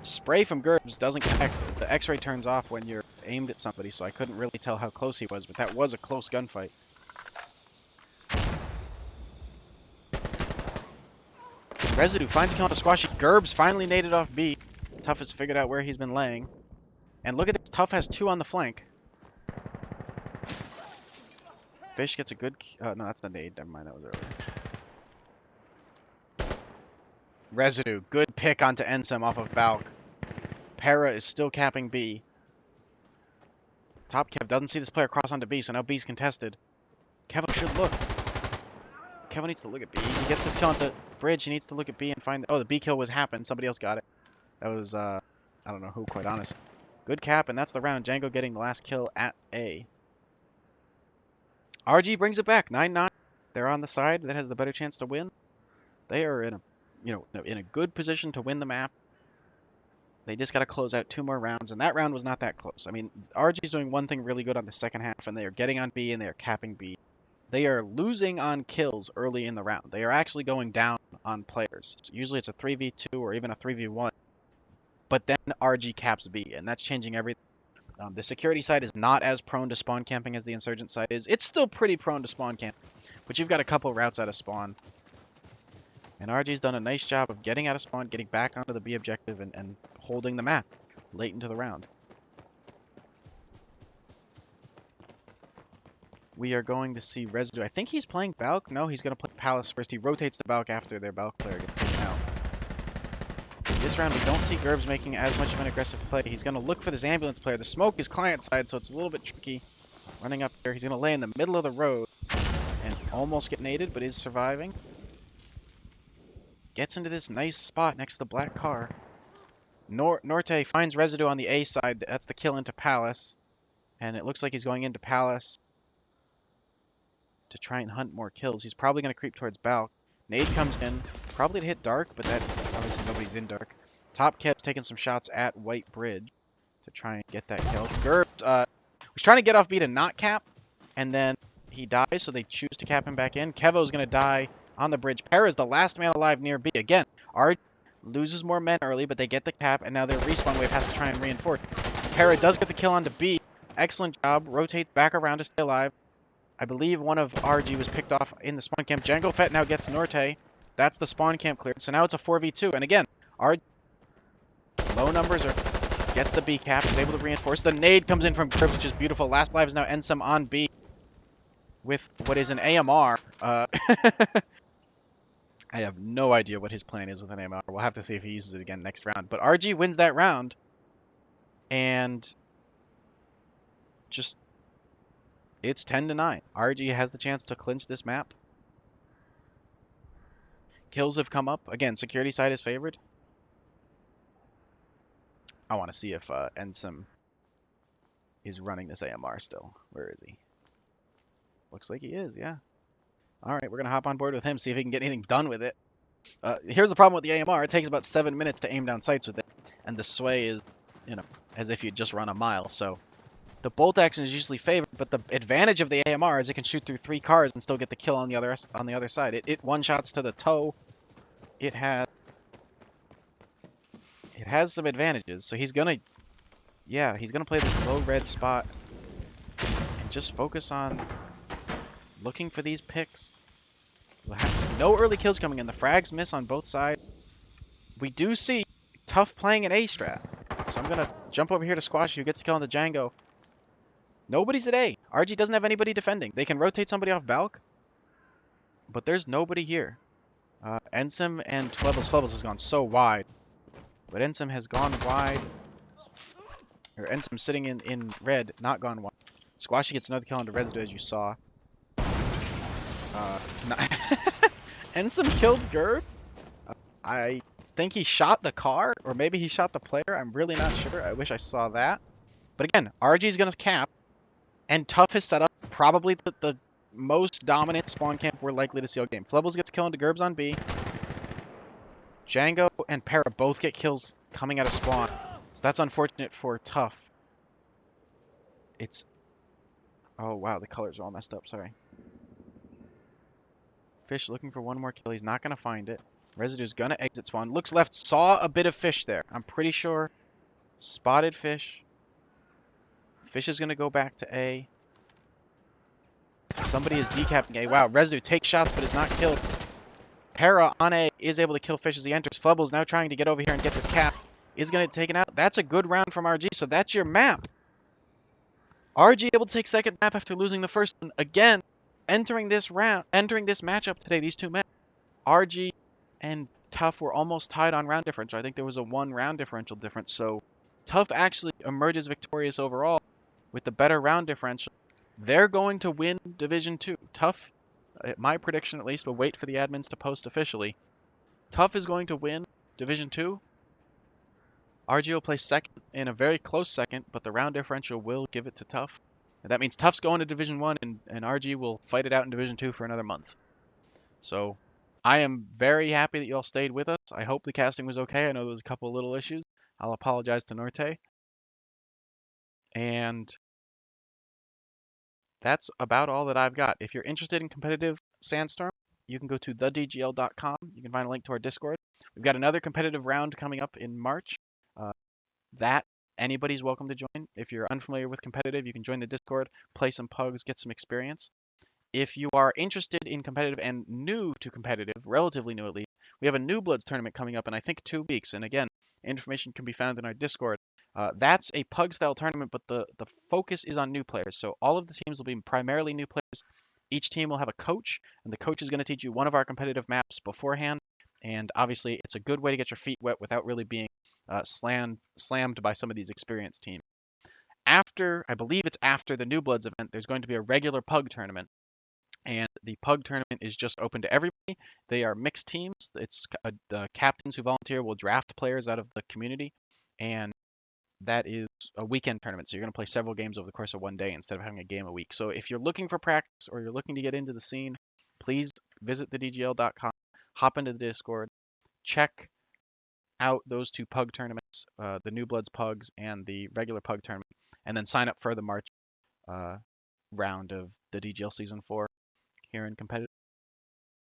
Spray from Gerbs doesn't connect. The X-ray turns off when you're aimed at somebody, so I couldn't really tell how close he was, but that was a close gunfight. Residue finds a kill on a Squashy. Gerbs finally naded off B. TUF has figured out where he's been laying. And look at this. TUF has 2 on the flank. Fish gets a good... no, that's the nade. Never mind, that was earlier. Residue. Good pick onto Ensum off of Balk. Para is still capping B. Top Kev doesn't see this player cross onto B, so now B's contested. Kevo should look. Kevo needs to look at B. He gets this kill onto Bridge. He needs to look at B and find... Oh, the B kill was happened. Somebody else got it. That was, I don't know who, quite honest. Good cap, and that's the round. Django getting the last kill at A. RG brings it back. 9-9. They're on the side that has the better chance to win. They are in a, in a good position to win the map. They just got to close out 2 more rounds, and that round was not that close. I mean, RG's doing one thing really good on the second half, and they are getting on B, and they are capping B. They are losing on kills early in the round. They are actually going down on players. So usually it's a 3v2 or even a 3v1. But then RG caps B, and that's changing everything. The security side is not as prone to spawn camping as the insurgent side is. It's still pretty prone to spawn camp, but you've got a couple routes out of spawn. And RG's done a nice job of getting out of spawn, getting back onto the B objective, and holding the map late into the round. We are going to see Residue. I think he's playing Balk. No, he's going to play Palace first. He rotates to Balk after their Balk player gets taken out. This round, we don't see Gerbs making as much of an aggressive play. He's going to look for this ambulance player. The smoke is client side, so it's a little bit tricky. Running up there, he's going to lay in the middle of the road and almost get naded, but is surviving. Gets into this nice spot next to the black car. Norte finds Residue on the A side. That's the kill into Palace. And it looks like he's going into Palace to try and hunt more kills. He's probably going to creep towards Balk. Nade comes in, probably to hit Dark, but that obviously nobody's in Dark. Top Kev's taking some shots at White Bridge to try and get that kill. Gerbs was trying to get off B to not cap, and then he dies, so they choose to cap him back in. Kevo's going to die on the bridge. Para is the last man alive near B. Again, RG loses more men early, but they get the cap, and now their respawn wave has to try and reinforce. Para does get the kill onto B. Excellent job. Rotates back around to stay alive. I believe one of RG was picked off in the spawn camp. Django Fett now gets Norte. That's the spawn camp cleared. So now it's a 4v2. And again, RG, low numbers, gets the B cap, is able to reinforce. The nade comes in from Gerbs, which is beautiful. Last Live is now Ensum on B with what is an AMR. I have no idea what his plan is with an AMR. We'll have to see if he uses it again next round. But RG wins that round. And just... it's 10-9. RG has the chance to clinch this map. Kills have come up. Again, security side is favored. I want to see if Ensum is running this AMR still. Where is he? Looks like he is, yeah. Alright, we're going to hop on board with him, see if he can get anything done with it. Here's the problem with the AMR. It takes about 7 minutes to aim down sights with it. And the sway is, as if you just run a mile, so... the bolt action is usually favored, but the advantage of the AMR is it can shoot through 3 cars and still get the kill on the other side. It one-shots to the toe. It has some advantages. So he's gonna play this low red spot and just focus on looking for these picks. We'll have to see. No early kills coming in. The frags miss on both sides. We do see TUF playing an A strat. So I'm gonna Jump over here to Squash who gets to kill on the Django. Nobody's at A. RG doesn't have anybody defending. They can rotate somebody off Balk, but there's nobody here. Ensom and Flebbles. Flebbles has gone so wide. But Ensom has gone wide. Or Ensom sitting in red, not gone wide. Squashy gets another kill onto Residue, as you saw. Ensom killed Gerd. I think he shot the car, or maybe he shot the player. I'm really not sure. I wish I saw that. But again, RG is going to cap, and TUF has set up probably the most dominant spawn camp we're likely to see all game. Flebbles gets kill into Gerbs on B. Django and Para both get kills coming out of spawn. So that's unfortunate for TUF. It's... Oh, wow, the colors are all messed up. Sorry. Fish looking for one more kill. He's not going to find it. Residue's going to exit spawn. Looks left. Saw a bit of Fish there. I'm pretty sure. Spotted Fish. Fish is going to go back to A. Somebody is decapping A. Wow, Residue takes shots but is not killed. Para on A is able to kill Fish as he enters. Flubbles now trying to get over here and get this cap. Is going to take it out. That's a good round from RG, so that's your map. RG able to take second map after losing the first one. Again, entering this matchup today, these two men, RG and TUF were almost tied on round differential. I think there was a 1 round differential difference, so TUF actually emerges victorious overall with the better round differential. They're going to win Division 2. TUF, my prediction at least, we'll wait for the admins to post officially. TUF is going to win Division 2. RG will place second in a very close second, but the round differential will give it to TUF. And that means TUF's going to Division 1, and RG will fight it out in Division 2 for another month. So I am very happy that you all stayed with us. I hope the casting was okay. I know there was a couple of little issues. I'll apologize to Norte. And that's about all that I've got. If you're interested in competitive Sandstorm, you can go to thedgl.com. You can find a link to our Discord. We've got another competitive round coming up in March. That anybody's welcome to join. If you're unfamiliar with competitive, you can join the Discord, play some pugs, get some experience. If you are interested in competitive and new to competitive, relatively new at least, we have a New Bloods tournament coming up in I think 2 weeks. And again, information can be found in our Discord. That's a pug style tournament, but the focus is on new players. So all of the teams will be primarily new players. Each team will have a coach, and the coach is going to teach you one of our competitive maps beforehand. And obviously, it's a good way to get your feet wet without really being slammed by some of these experienced teams. I believe it's after the New Bloods event, there's going to be a regular pug tournament. And the pug tournament is just open to everybody. They are mixed teams. It's captains who volunteer will draft players out of the community. And that is a weekend tournament. So you're going to play several games over the course of one day instead of having a game a week. So if you're looking for practice or you're looking to get into the scene, please visit thedgl.com, hop into the Discord, check out those 2 pug tournaments, the New Bloods pugs and the regular pug tournament, and then sign up for the March round of the DGL Season 4 here in competitive.